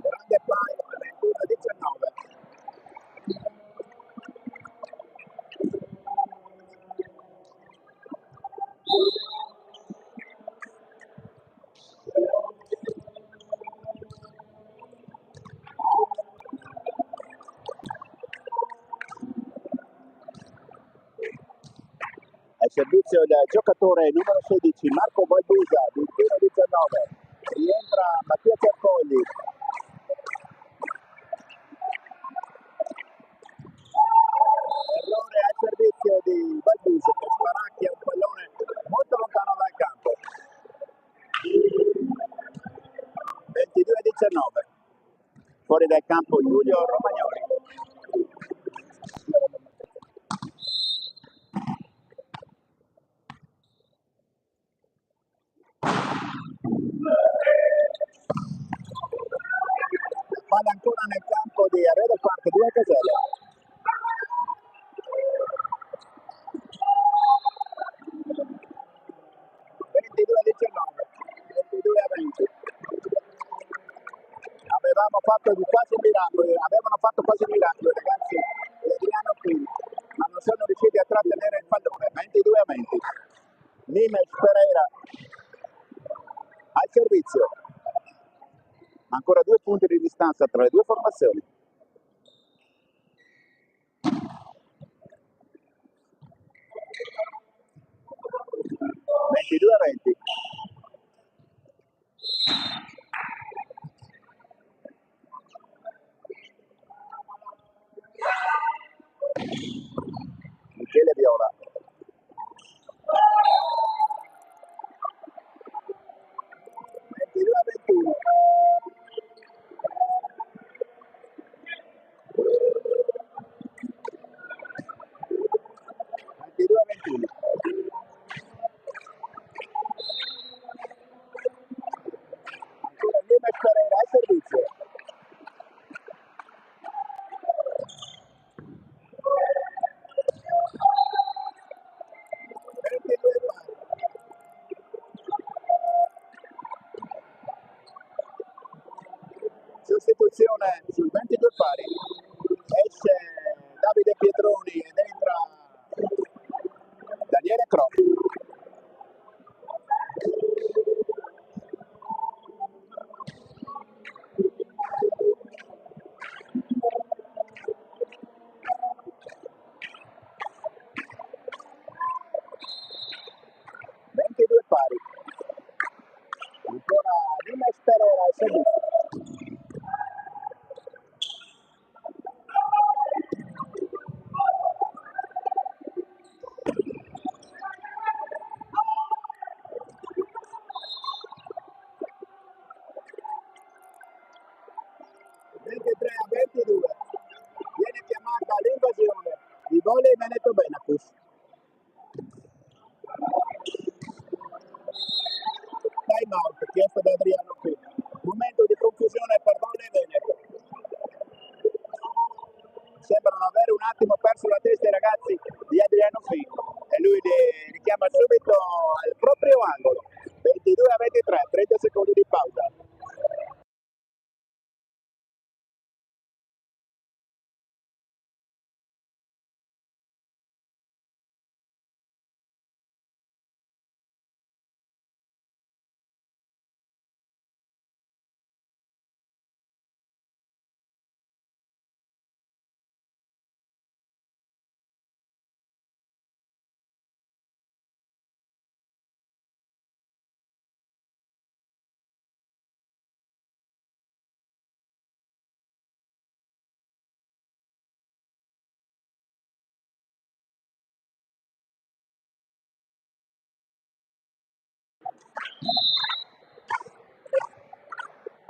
Grande paio, 21-19. Al servizio il giocatore numero 16 Marco Baldusa, 21-19. Rientra Mattia Cerfogli. Errore al servizio di Baldusa che sparacchia un pallone molto lontano dal campo. 22-19. Fuori dal campo Giulio Romagnoli. Palla ancora nel campo di Arredo Park, 2 caselle. avevamo fatto quasi miracoli, avevano fatto quasi miracoli ragazzi di Adriano qui, ma non sono riusciti a trattenere il pallone. 22-20. Nimes Pereira al servizio. Ancora 2 punti di distanza tra le due formazioni. Ventidue a 20. Michele Viola. Ventidue a 21. Ancora Nimes Pereira al servizio. Sostituzione sul 22 pari. Esce Davide Pietroni ed entra Daniele Croce. Pari. Ancora Nimes Pereira al servizio. A 22. Viene chiamata l'invasione di Volley Veneto Benacus. Time out chiesto da Adriano qui. Momento di confusione per Volley Veneto. Sembrano avere un attimo perso la testa i ragazzi di Adriano Fi e lui li richiama subito al proprio angolo. 22 a 23, 30 secondi di pausa.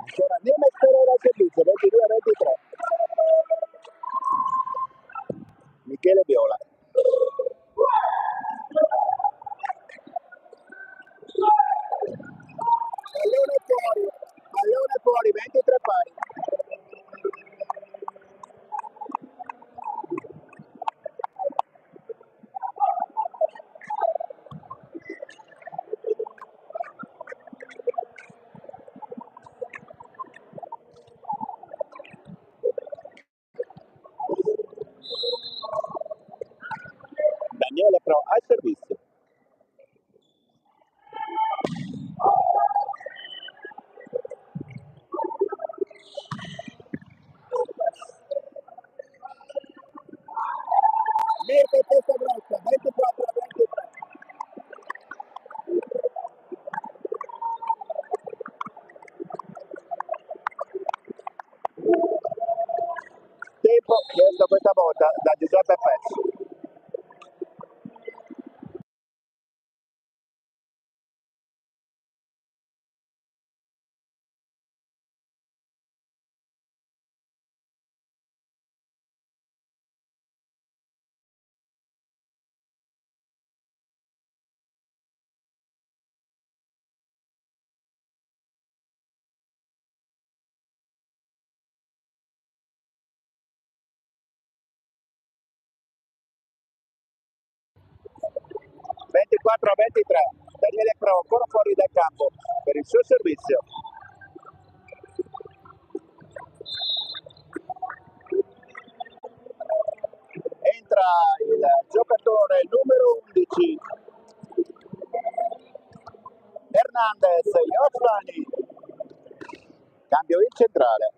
Ancora Nimes Pereira al servizio, 22 a 23. Michele Viola. Pallone fuori, 23 pari. Daniele Pro al servizio. Mirko testa grossa, 24 a 23. Tempo chiesto questa volta da Giuseppe Pezzi. A 23, Daniele Pro ancora fuori dal campo per il suo servizio. Fernandez, Iosvani. Cambio il centrale.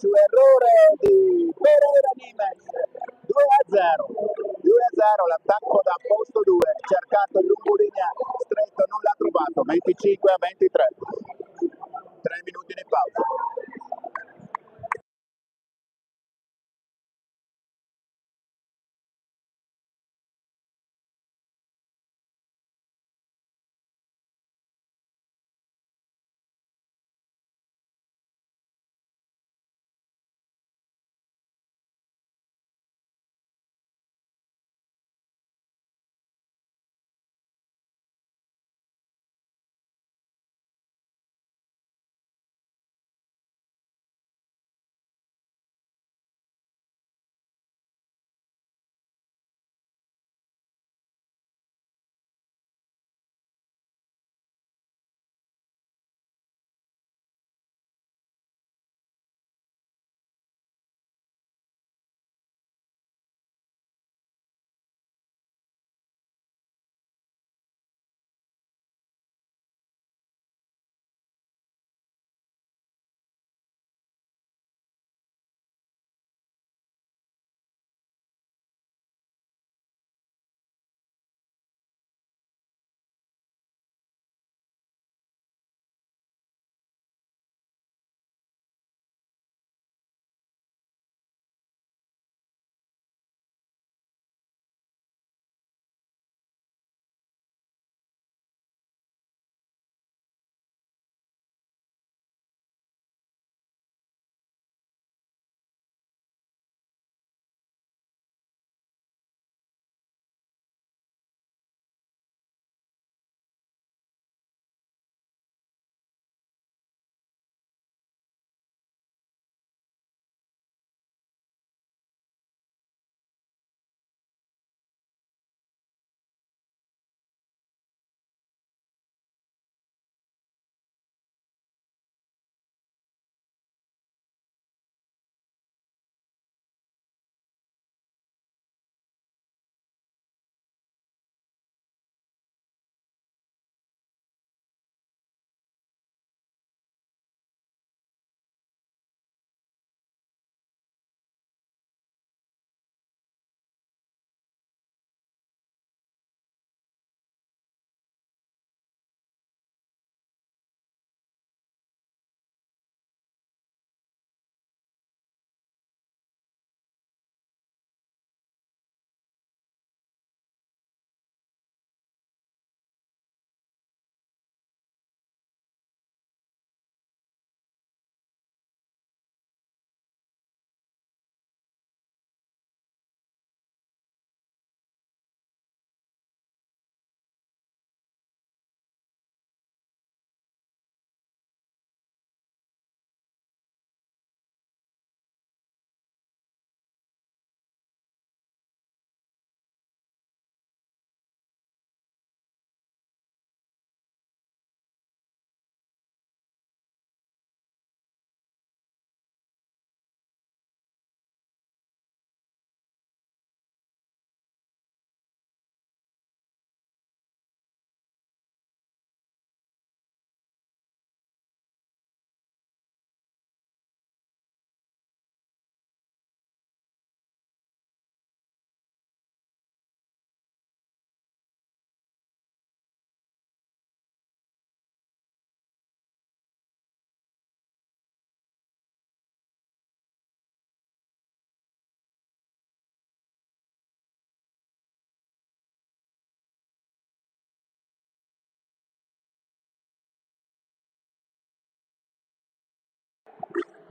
Su errore di Pereira Nimes. 2-0. 2-0 l'attacco da posto 2, cercato il Lunguligna stretto, non l'ha trovato. 25-23. 3 minuti di pausa.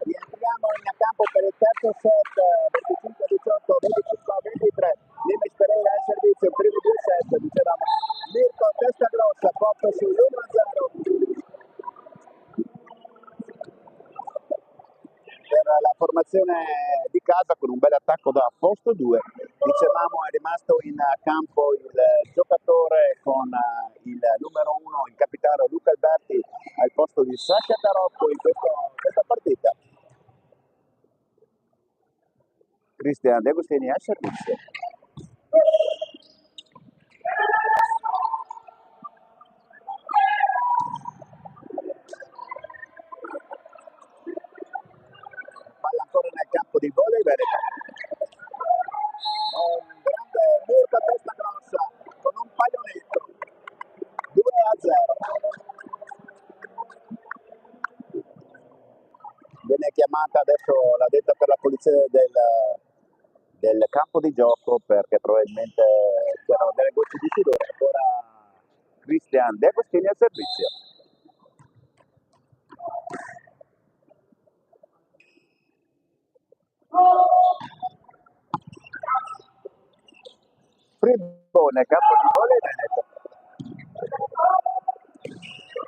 Rientriamo in campo per il terzo set, 25-18, 25-23. Limes Pereira in servizio, primi due set, dicevamo. Mirko testa grossa, porta sull'1-0. un bel attacco da posto 2. Dicevamo è rimasto in campo il giocatore con il numero 1, il capitano Luca Alberti al posto di Sasha Tarocco in questa partita. Cristian De Agostini al servizio. Palla ancora nel campo di volley Veneto. Un grande muro a testa grossa con un pallonetto. 2-0. Viene chiamata adesso la detta per la polizia del campo di gioco perché probabilmente c'erano delle gocce di sudore. Ancora Cristian De Agostini al servizio. Fribone, campo di volley Veneto.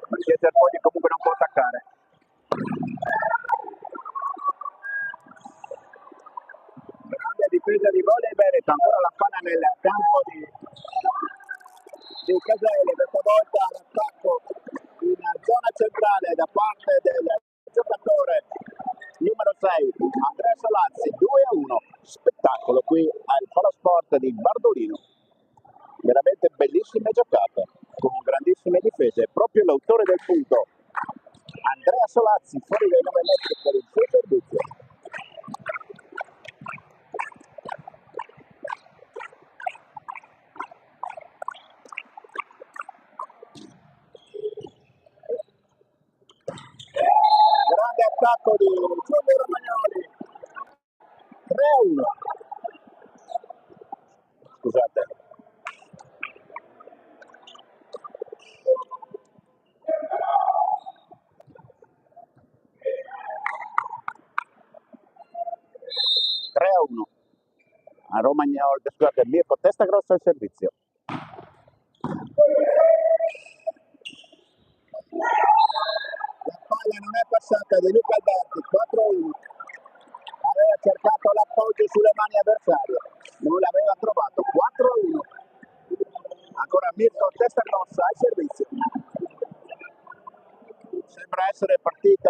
Perché Cerpogli comunque non può attaccare. Grande difesa di volley Veneto, ancora la palla nel campo di Caselli, questa volta l'attacco in zona centrale da parte del giocatore numero 6 Andrea Solazzi. 2-1, spettacolo qui al Palasport di Bardolino, veramente bellissime giocate con grandissime difese. Proprio l'autore del punto Andrea Solazzi fuori dai 9 metri per il suo servizio. Grande attacco di Giulio Romagnoli. 3-1. Scusate. A Romagnoli, scusate, Mirko Testagrossa al servizio. La palla non è passata di Luca Alberti, 4-1. Aveva cercato l'appoggio sulle mani avversarie, non l'aveva trovato, 4-1. Ancora Mirko Testagrossa al servizio. Sembra essere partita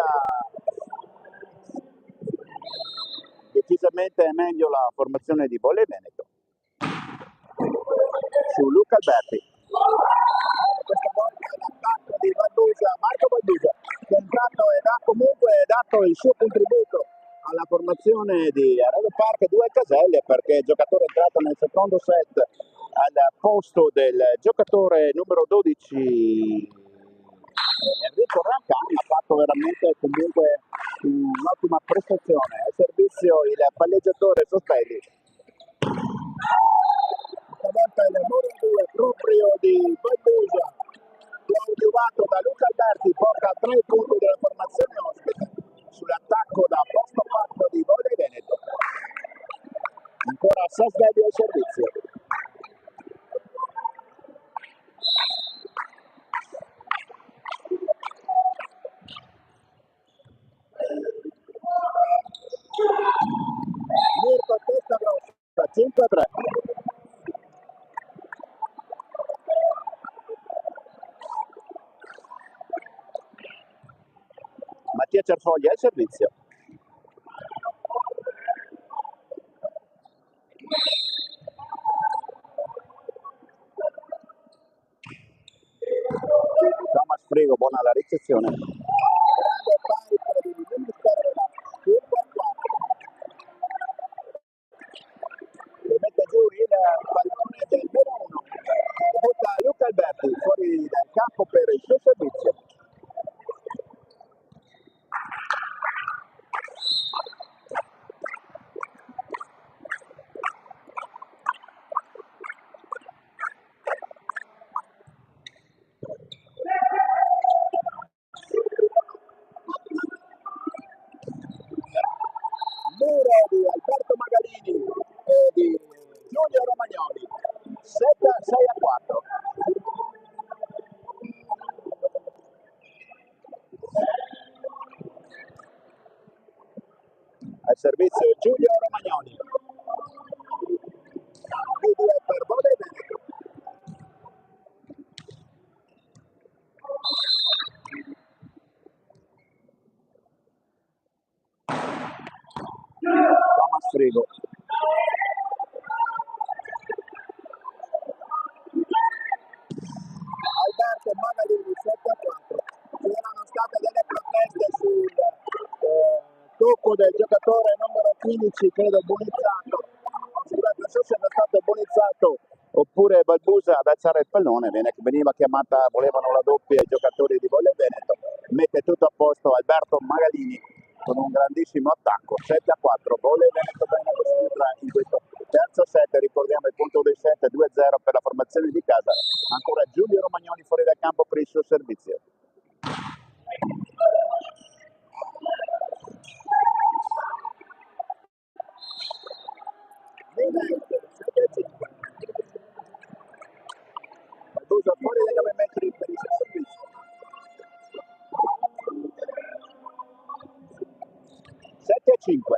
decisamente meglio la formazione di Volley Veneto. Su Luca Alberti. Questa volta l'attacco di Marco Baldusa, che è entrato e ha comunque dato il suo contributo alla formazione di Radio Park 2 Caselle, perché il giocatore è entrato nel secondo set al posto del giocatore numero 12 Enrico Rancani. Ha fatto veramente comunque un'ottima prestazione. Al servizio il palleggiatore Sospelli. Stavolta il numero 2 proprio di Baldusa, coadiuvato da Luca Alberti, porta 3 punti della formazione ospite sull'attacco da posto 4 di Volley Veneto. Ancora Sasvelli al servizio. Mirko Testagrossa, 5-3. Mattia Cerfogli al servizio. Thomas Frigo, buona la ricezione. Mette giù il pallone del numero 1. Butta Luca Alberti fuori dal campo per il suo servizio. Muro di Alberto Magalini e di Giulio Romagnoli. 7-6-4. del giocatore numero 15, credo Bonizzato. Scusate, non so se è stato Bonizzato oppure Balbusa ad alzare il pallone, veniva chiamata, volevano la doppia i giocatori di Volley Veneto, mette tutto a posto Alberto Magalini con un grandissimo attacco, 7-4, Volley Veneto bene in questo terzo set, ricordiamo il punto dei set, 2-0 per la formazione di casa, ancora Giulio Romagnoli fuori dal campo per il suo servizio. Balbusa fuori dai 9 metri per il suo servizio. 7-5.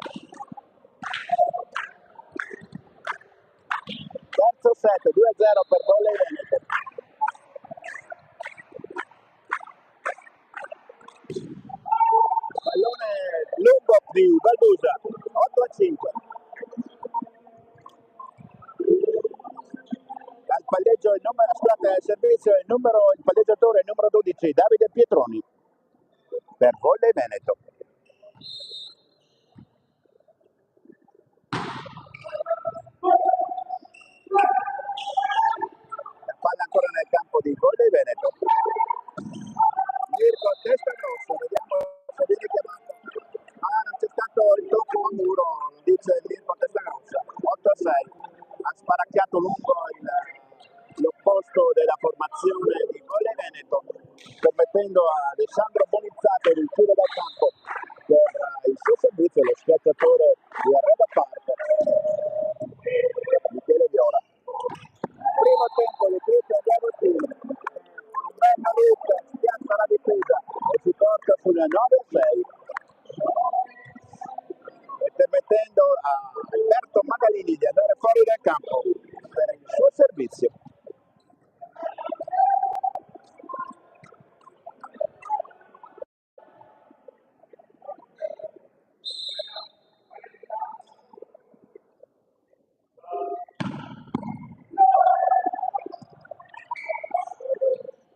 Terzo set, 2-0 per Volley Veneto. Pallone lungo di Balbusa, 8-5. Al palleggio il numero, scusate, al servizio il palleggiatore numero 12, Davide Pietroni per Volley Veneto. La palla ancora nel campo di Volley Veneto. Mirko testa grossa, vediamo se viene chiamato. Non c'è stato il tocco a muro, dice Mirko testa grossa. 8-6. Ha sparacchiato lungo l'opposto della formazione di Volley Veneto, permettendo a Alessandro Bonizzato di uscire dal campo per il suo servizio, lo schiacciatore di Arreda Park, Michele Viola. Primo tempo di Cristian D'Agostino, con un bel malutto, spiazza la difesa e si porta sul 9-6, e permettendo a Alberto Magalini di andare fuori dal campo per il suo servizio.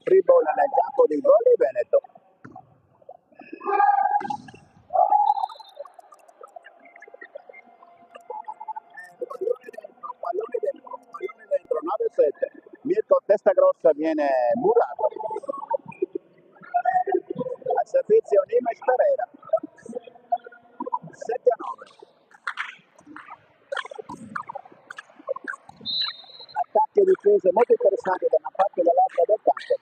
Free ball nel campo di Volley Veneto. Pallone dentro, 9-7. Mirko testa grossa viene murato. Al servizio Nimes Pereira. 7-9. Attacchi e difese molto interessanti da una parte e dall'altra del campo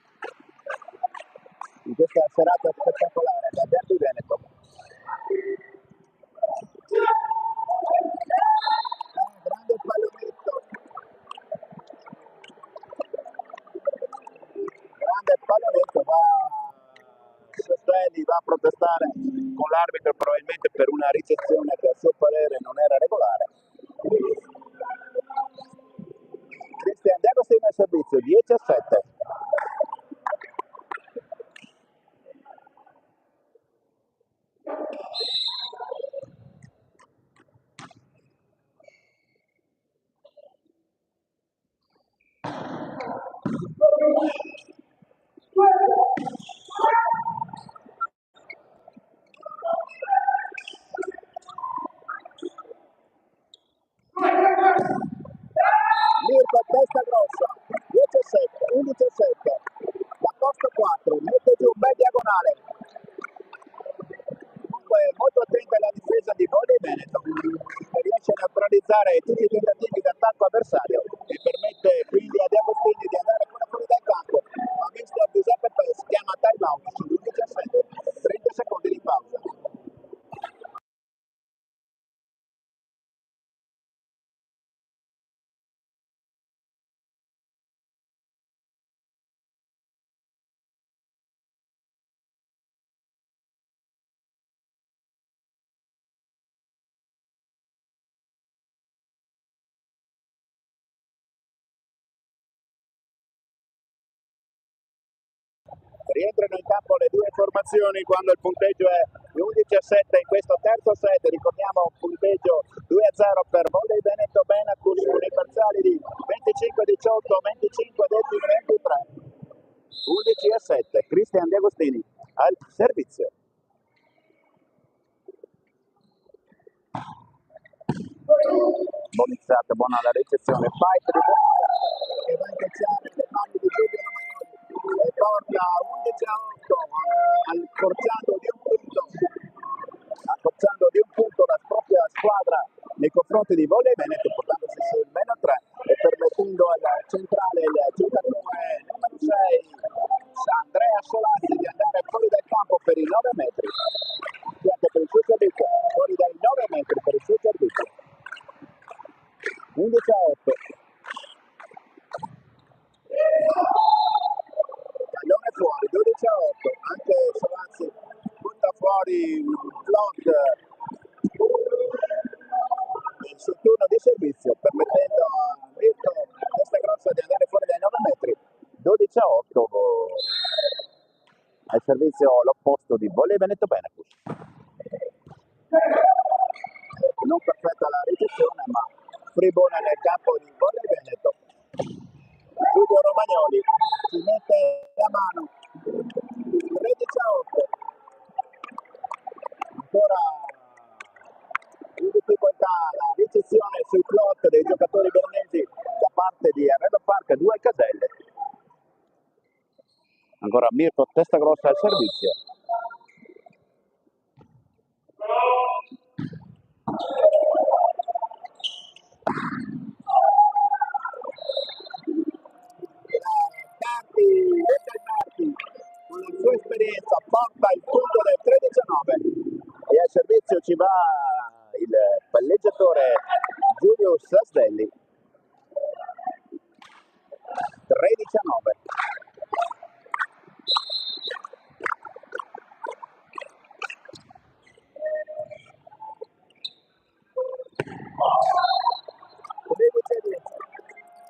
in questa serata spettacolare da Derby Veneto. Grande pallonetto, va Sostelli, va a protestare con l'arbitro probabilmente per una ricezione che a suo parere non era regolare. Cristian D'Agostino al servizio, 10-7. Mirko testa grossa, 10-7, 11-7, da costa 4, mette giù un bel diagonale. Comunque molto attenta alla difesa di Volley Veneto, che riesce a neutralizzare tutti i tentativi di attacco avversario e permette quindi a D'Agostini di andare ancora fuori dal campo. Ma mister Giuseppe Pes chiama time out sull'11-7, 30 secondi di pausa. Rientrano in campo le due formazioni quando il punteggio è 11-7 in questo terzo set. Ricordiamo punteggio 2-0 per Volley Veneto Benacus con i parziali di 25-18, 25-23. 11-7. Cristian D'Agostini al servizio. Bonizzata, buona la ricezione, fight di Bonizzato che va a incacciare le mani di Giulio Romagnoli e porta 11-8 accorciando di un punto la propria squadra nei confronti di Volley Veneto, portandosi sul meno 3 e permettendo al centrale il giocatore numero 6 Andrea Solazzi di andare fuori dal campo per i 9 metri. Guardate per il suo servizio, fuori dai 9 metri per il suo servizio. 11-8. Pallone fuori, 12-8. Anche Solazzi butta fuori un float nel suo turno di servizio, permettendo a Mirko Testagrossa di andare fuori dai 9 metri. 12-8 al servizio l'opposto di Volley Veneto Benacus. Non perfetta la ricezione, ma fribona nel campo di Volley Veneto. Giulio Romagnoli si mette la mano. 13-8. Ancora in difficoltà la ricezione sul plot dei giocatori veronesi da parte di Arredo Park, 2 caselle. Ancora Mirko Testagrossa al servizio. Marti con la sua esperienza porta il punto del 13-9 e al servizio ci va il palleggiatore Giulio Sasdelli. 13-9.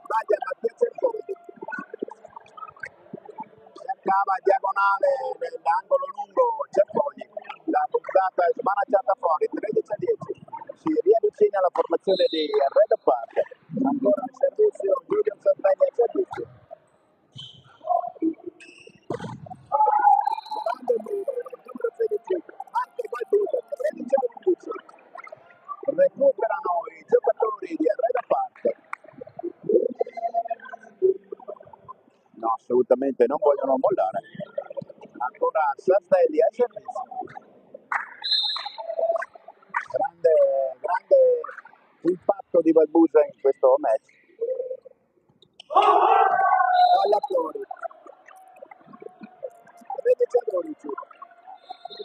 Sbaglia Mattia Cerconi, cercava diagonale nell'angolo lungo Cerconi, la puntata è smanacciata fuori. 13-10. Si riavvicina alla formazione di Red Park, ancora in servizio Giulio Sasdelli al servizio. Grande muro, numero 16, Marco Balduto, 13-11. Recuperano i giocatori di Red Park. No, assolutamente non vogliono mollare. Ancora Sasdelli al servizio. Grande impatto di Valbusa in questo match. Palla fuori. 13-12.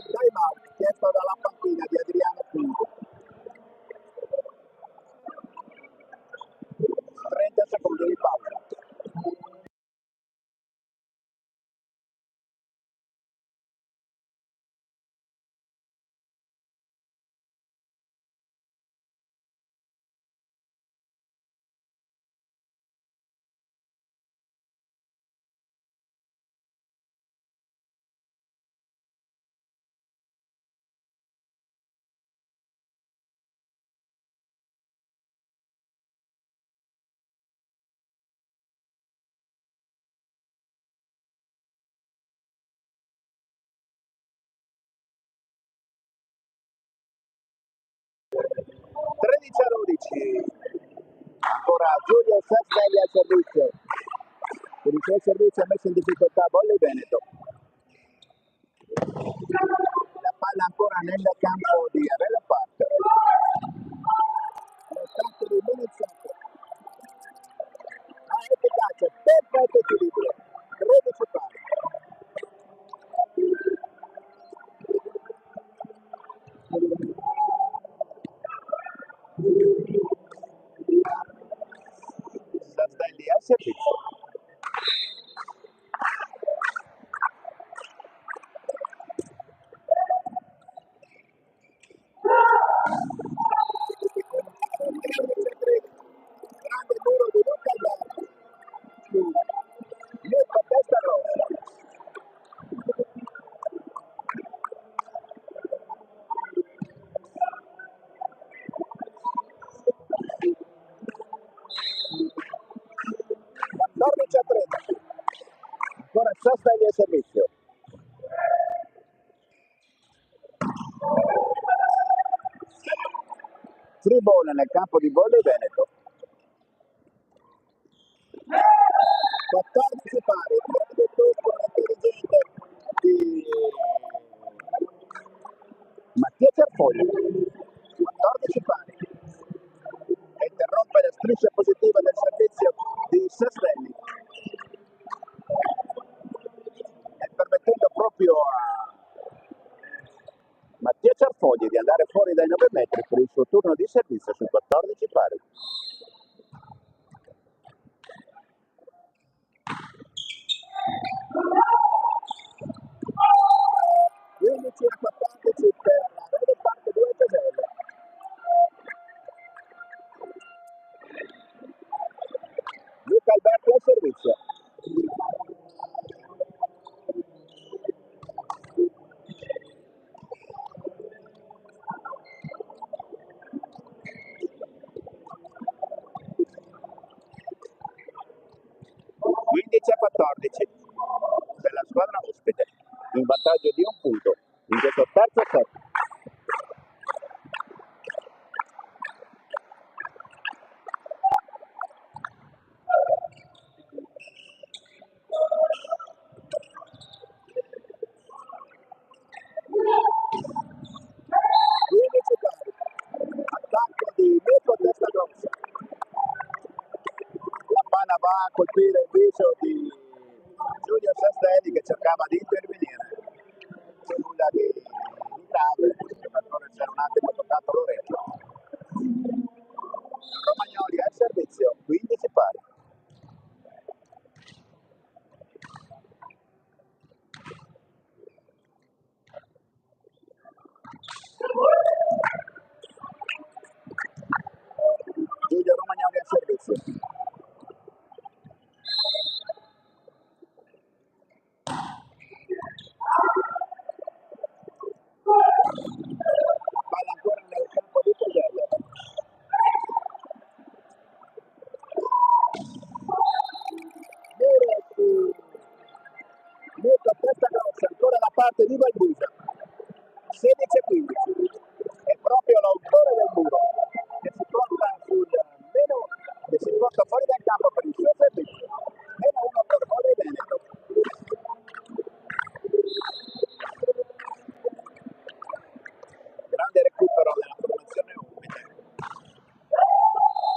Time out chiesto dalla panchina di Adriano Pinto. 30 secondi di pausa. Ancora Giulio Sasdelli al servizio. Per il suo servizio ha messo in difficoltà Volley Veneto. La palla ancora nel campo di Arella Park. L'attacco di Benizzato. Efficace, perfetto equilibrio. 13 pari. Sasdelli al servizio. Grande muro di Luca Alberto. Mirko Testagrossa. Ancora Sasdelli al servizio. Free ball nel campo di Volley Veneto. 14 pari, grande tocco intelligente di Mattia Cerfogli. 14 pari, e interrompe la striscia positiva del servizio di Sastelli, e permettendo proprio a Mattia Cerfogli di andare fuori dai 9 metri per il suo turno di servizio su 14 pari. 15 a 14 per la Rete Parte 2 Caselle. Luca Alberto al servizio. A 14 per la squadra ospite, in vantaggio di un punto in questo terzo set. Attacco di Mirko Testagrossa. La palla va a colpire il viso di Giulio Sastelli, che cercava di intervenire. C'è nulla di grave, il giocatore c'era un attimo toccato l'orecchio. Romagnoli al servizio, 15 pari. Giulio Romagnoli al servizio. Palla ancora nel campo di Caselle. Mirko Testagrossa ancora da parte di Valbusa. 16-15. È proprio l'autore del muro che si porta sul meno, che si porta fuori dal campo per il suo servizio. Meno uno per Volley Veneto. Grande recupero della formazione umile.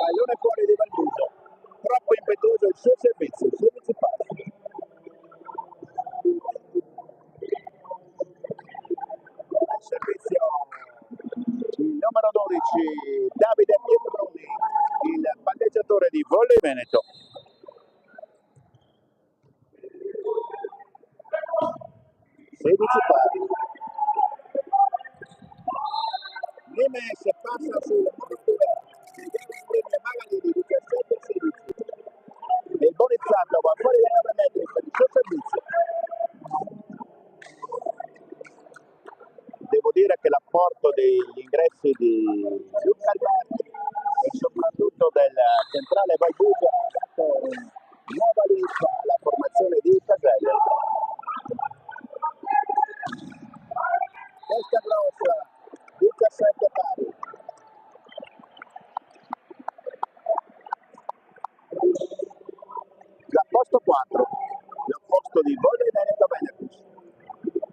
Pallone fuori di Valbusa. Troppo impetuoso il suo servizio. 16 pari. Il servizio il numero 12 Davide Pietroni, il palleggiatore di Volley Veneto. 16 pari. Nimes passa sul marcatura di Magalini, 17-16. Il Bonizzato va fuori dai 9 metri per il suo servizio. Devo dire che l'apporto degli ingressi di Luca Alberti e soprattutto del centrale Valbusa ha dato nuova linfa alla formazione di Caselle. Testa grossa, 17 pari. L'apposto 4, l'opposto di Volley Veneto Venetus.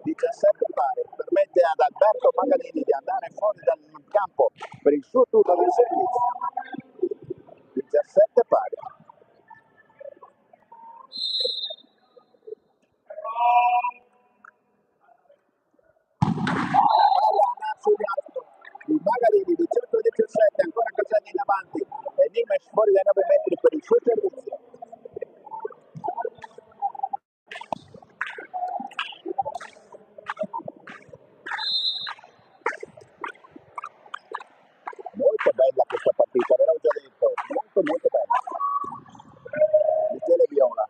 17 pari, permette ad Alberto Paganini di andare fuori dal campo per il suo turno di servizio. 17 pari. Di Paganini, 18-17, ancora Casani in avanti e Nimes fuori dai 9 metri per il suo servizio. Molto bella questa partita, ve l'ho già detto, molto bella. Michele Viola.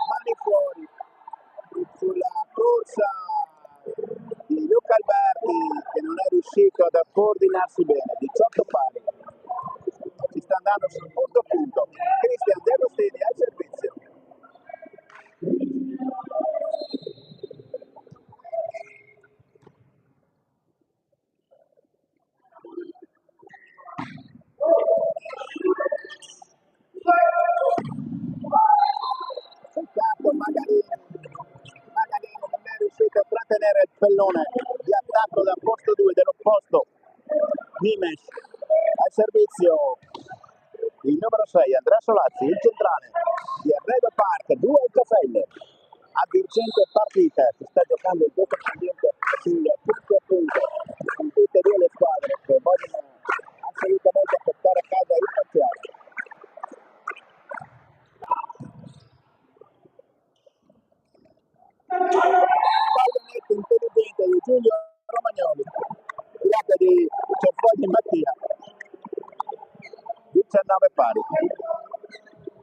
Mani fuori sulla corsa di Luca Alberti, che non è riuscito ad coordinarsi bene. 18 pari. Ci sta andando sul punto. Cristian De Agostini al servizio. trattenere il pallone di attacco dal posto 2 dell'opposto. Nimes al servizio il numero 6 Andrea Solazzi, il centrale di Arredo Park, 2 caselle. Avvincente partita, si sta giocando il gioco pendiente sul punto a punto con tutte e due le squadre che vogliono assolutamente portare a casa il parziale. Pallonetto intelligente di Giulio Romagnoli, tirata di Cerfogli Mattia, 19 pari.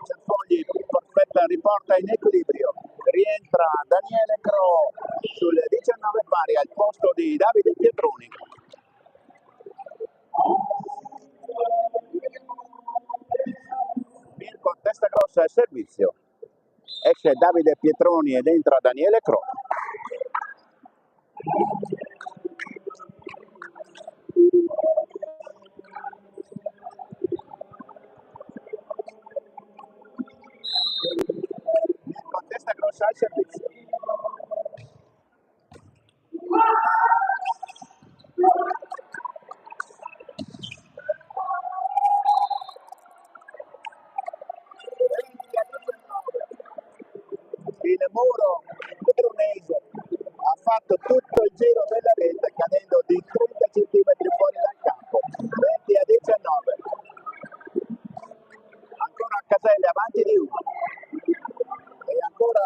Cerfogli perfetta, riporta in equilibrio, rientra Daniele Cro sul 19 pari al posto di Davide Pietroni. Mirko testa grossa al servizio, esce Davide Pietroni ed entra Daniele Cro. Mirko testa grossa al servizio. Il muro veronese ha fatto tutto il giro della rete cadendo di 30 cm fuori dal campo, 20-19. Ancora Caselle avanti di 1 e ancora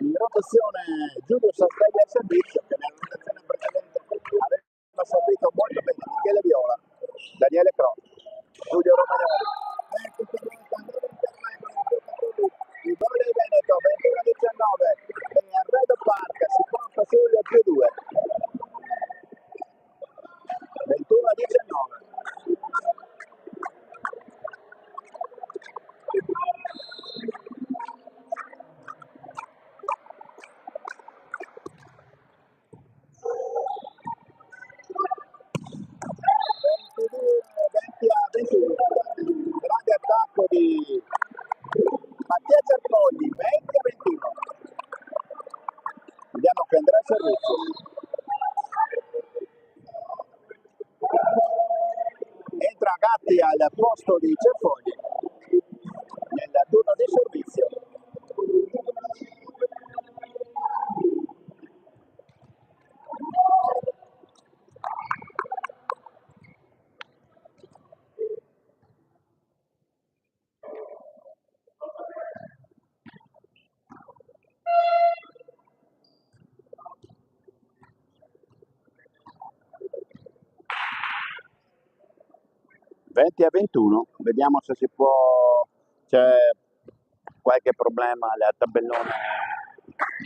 in rotazione Giulio Sastelli al servizio, che nella rotazione precedente aveva servito molto bene Michele Viola. Daniele Cro, Giulio Romagnoli, il gol del Veneto 21-19 e Arredo Park si porta sul più 2, 21-19. Grande attacco di Mattia Cerfogli, 20-21. Vediamo che andrà a servizio. Entra Gatti al posto di Cerfogli nel turno di servizio. A 21, vediamo se si può, c'è qualche problema al tabellone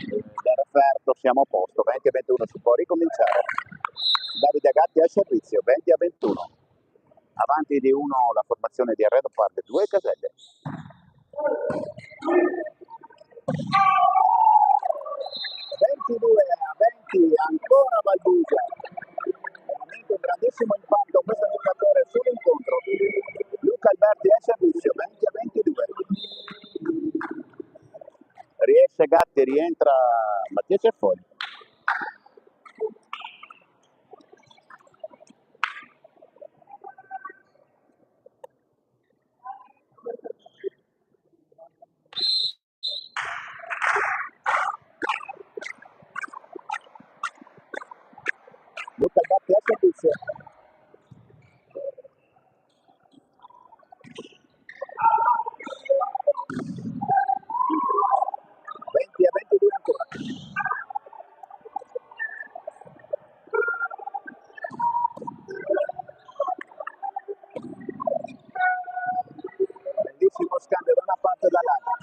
del referto, siamo a posto, 20-21, si può ricominciare. Davide Gatti al servizio, 20-21, avanti di 1 la formazione di Arredo Park, 2 caselle. a 20, ancora Valdusa. Un grandissimo impatto questo giocatore sull'incontro. Luca Alberti al servizio, 20-22. Riesce Gatti, rientra Mattia Cerfogli. Luca Alberti al servizio. A 22 ancora. Bellissimo scambio da una parte e dall'altra.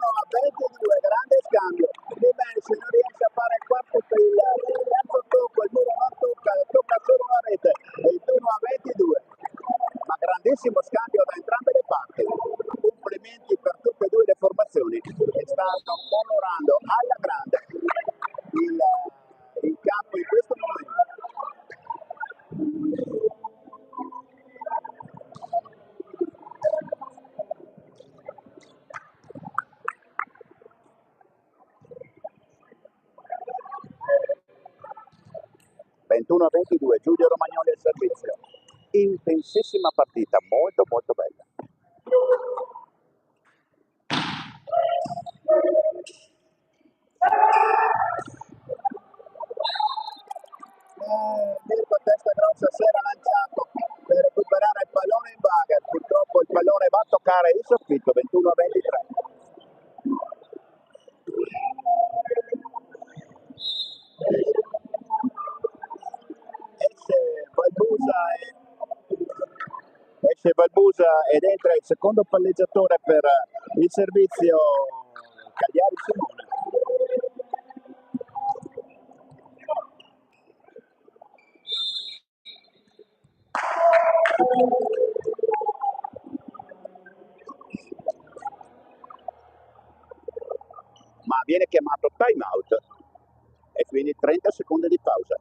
A 22, grande scambio. Di Messi non riesce a fare il quarto il terzo tocco, il muro non tocca solo la rete. E il turno a 22. Ma grandissimo scambio da entrambe le parti. Complimenti per tutte e due le formazioni che stanno onorando alla grande il campo in questo momento. 21-22, Giulio Romagnoli al servizio. Intensissima partita, molto molto bella. Mirko Testa Grossa si era lanciato per recuperare il pallone in vaga, purtroppo il pallone va a toccare il soffitto. 21-23. Esce Valbusa ed entra il secondo palleggiatore per il servizio, Cagliari Simone. Ma viene chiamato time out e quindi 30 secondi di pausa.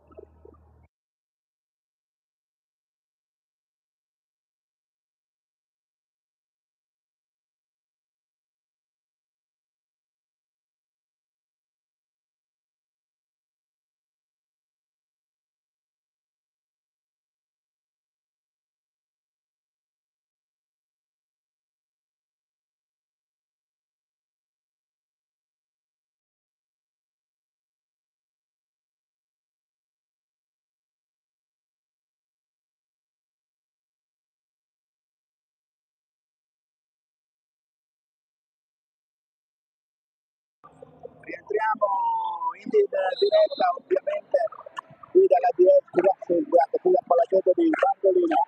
Rientriamo in diretta ovviamente qui dalla diretta, qui dal palazzetto di Bandolino.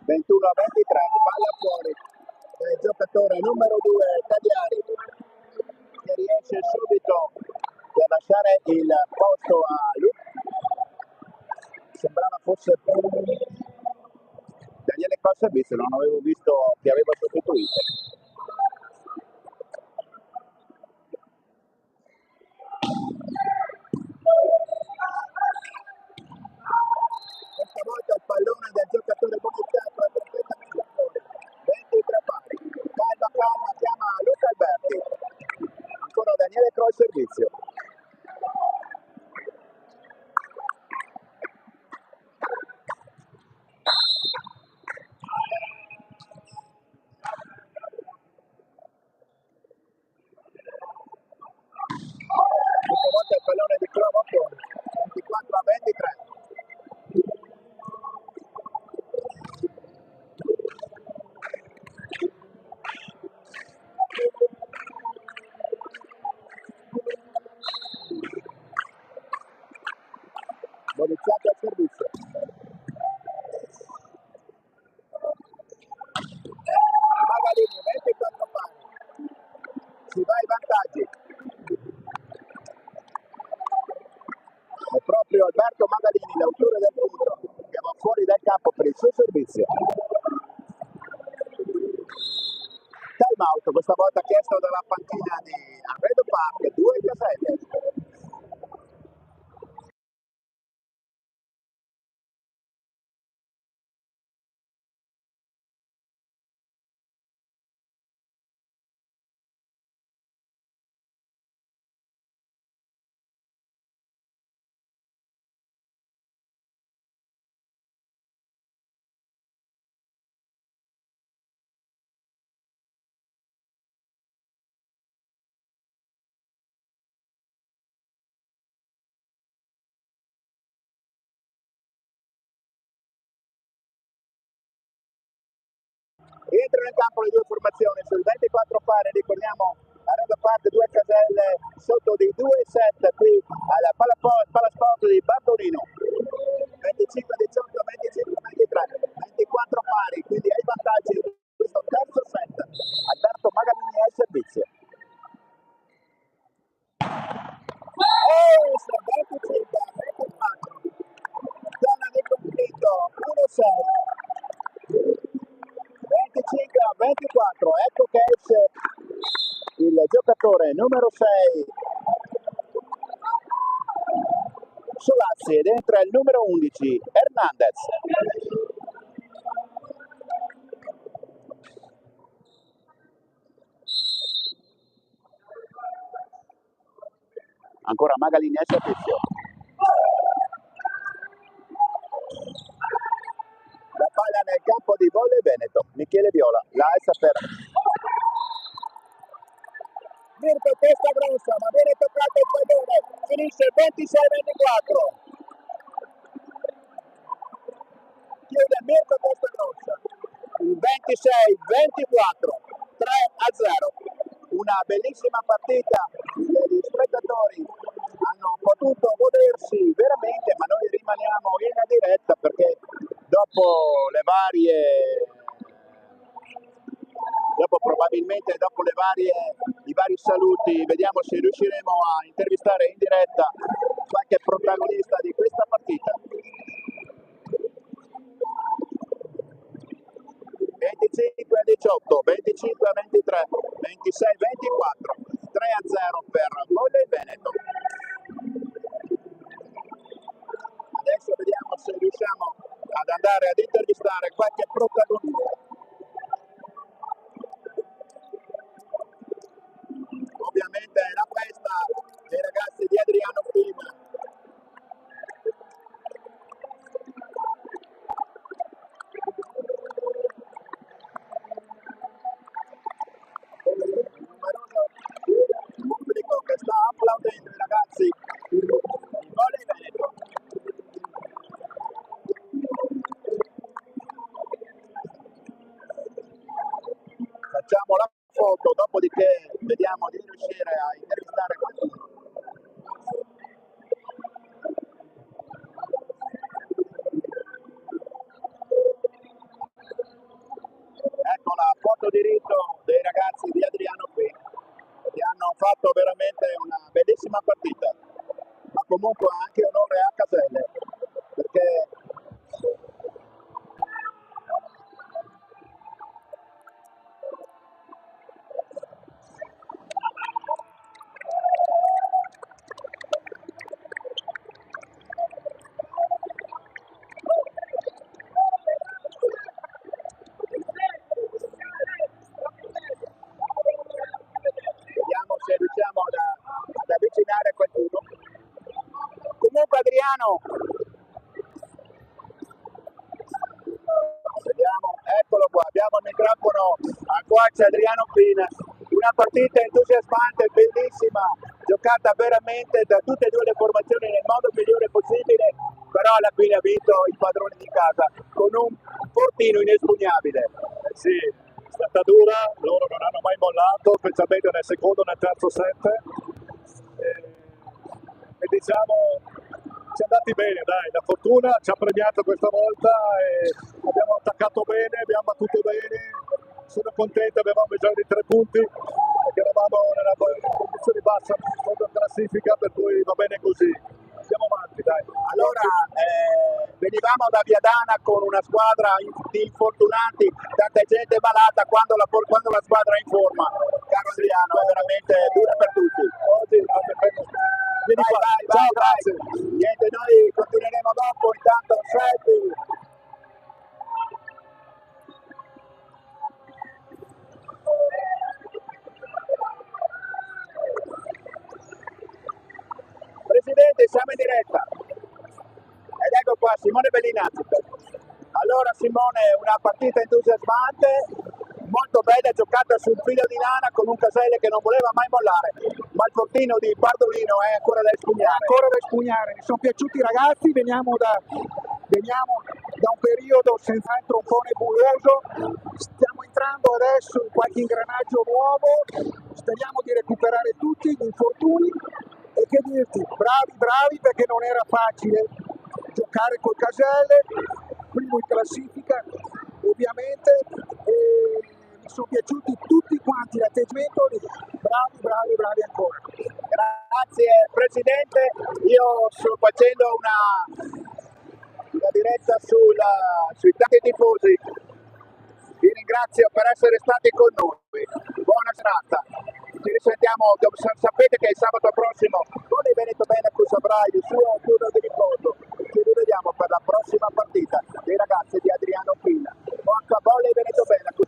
21-23, palla fuori del giocatore numero 2 Cagliari, che riesce subito per lasciare il posto a Luca. Sembrava fosse Daniele Costa, visto, non avevo visto che aveva sostituito. Questa volta il pallone del giocatore bonificato è perfettamente fuori. 23 pari. Calma, chiama Luca Alberti. Ancora Daniele Croce al servizio. Questa volta il pallone di Croce fuori. 24-23. Bonificato al servizio. Magalini, 24 pari. Si va ai vantaggi. È proprio Alberto Magalini, l'autore del punto, che va fuori dal campo per il suo servizio. Time out, questa volta chiesto dalla panchina di Arredo Park, 2 caselle. Rientrano in campo le due formazioni sul 24 pari, ricordiamo Arredo Park, 2 caselle sotto di 2-7 qui alla Palasport di Bandolino. 25-18, 25-23, 24 pari, quindi ai vantaggi di questo terzo set. Alberto Magalini al servizio. 25-24, zona di conflitto, 1-6. 25-24, ecco che esce il giocatore numero 6 Solazzi ed entra il numero 11 Hernandez. Ancora Magalini al servizio. Michele Viola, la alza per Mirko, testa grossa, ma viene toccato il pallone, finisce 26-24. Chiude Mirko testa grossa, 26-24, 3-0. Una bellissima partita che gli spettatori hanno potuto godersi veramente, ma noi rimaniamo in diretta perché probabilmente dopo i vari saluti, vediamo se riusciremo a intervistare in diretta qualche protagonista di questa partita. 25-18, 25-23, 26-24, 3-0 per Volley Veneto. Adesso vediamo se riusciamo ad andare ad intervistare qualche protagonista. Ovviamente la festa dei ragazzi di Adriano Pina. Numeroso pubblico che sta applaudendo i ragazzi di Volley Veneto. Facciamo la foto, dopodiché vediamo di riuscire a intervistare qualcuno. Ecco la foto di rito dei ragazzi di Adriano qui, che hanno fatto veramente una bellissima partita, ma comunque anche onore a Caselle, perché vediamo se riusciamo ad avvicinare qualcuno. Comunque Adriano, vediamo, eccolo qua, abbiamo il microfono a coach Adriano Pina. Una partita entusiasmante, bellissima, giocata veramente da tutte e due le formazioni nel modo migliore possibile, però alla fine ha vinto il padrone di casa con un fortino inespugnabile. Sì, è stata dura, loro non hanno mai mollato, specialmente nel secondo e nel terzo set. E diciamo, ci è andati bene, dai, la fortuna ci ha premiato questa volta e abbiamo attaccato bene, abbiamo battuto bene, sono contento, avevamo bisogno di 3 punti, perché eravamo nella condizione bassa in classifica, per cui va bene così. Andiamo avanti, dai. Allora, venivamo da Viadana con una squadra di infortunati, tanta gente malata, quando la squadra è in forma, caro Adriano, è veramente dura per tutti. Oggi vieni qua. Ciao, grazie. Niente, noi continueremo dopo, intanto selfie. Presidente, siamo in diretta. Ed ecco qua Simone Bellinazzi. Allora Simone, una partita entusiasmante, molto bella, giocata sul filo di lana con un Caselle che non voleva mai mollare, ma il fortino di Bardolino è ancora da espugnare. Mi sono piaciuti i ragazzi, veniamo da un periodo senz'altro un po' nebuloso, stiamo entrando adesso in qualche ingranaggio nuovo, speriamo di recuperare tutti gli infortuni e che dirti, bravi perché non era facile giocare col Caselle, primo in classifica ovviamente, e mi sono piaciuti tutti quanti, l'atteggiamento, bravi ancora. Grazie Presidente, io sto facendo una diretta sui tanti tifosi, vi ringrazio per essere stati con noi, buona serata, ci risentiamo, sapete che il sabato prossimo con il Veneto Benacus avrà il suo turno di riposo, ci rivediamo per la prossima partita dei ragazzi di Adriano Pina, Volley Veneto Benacus.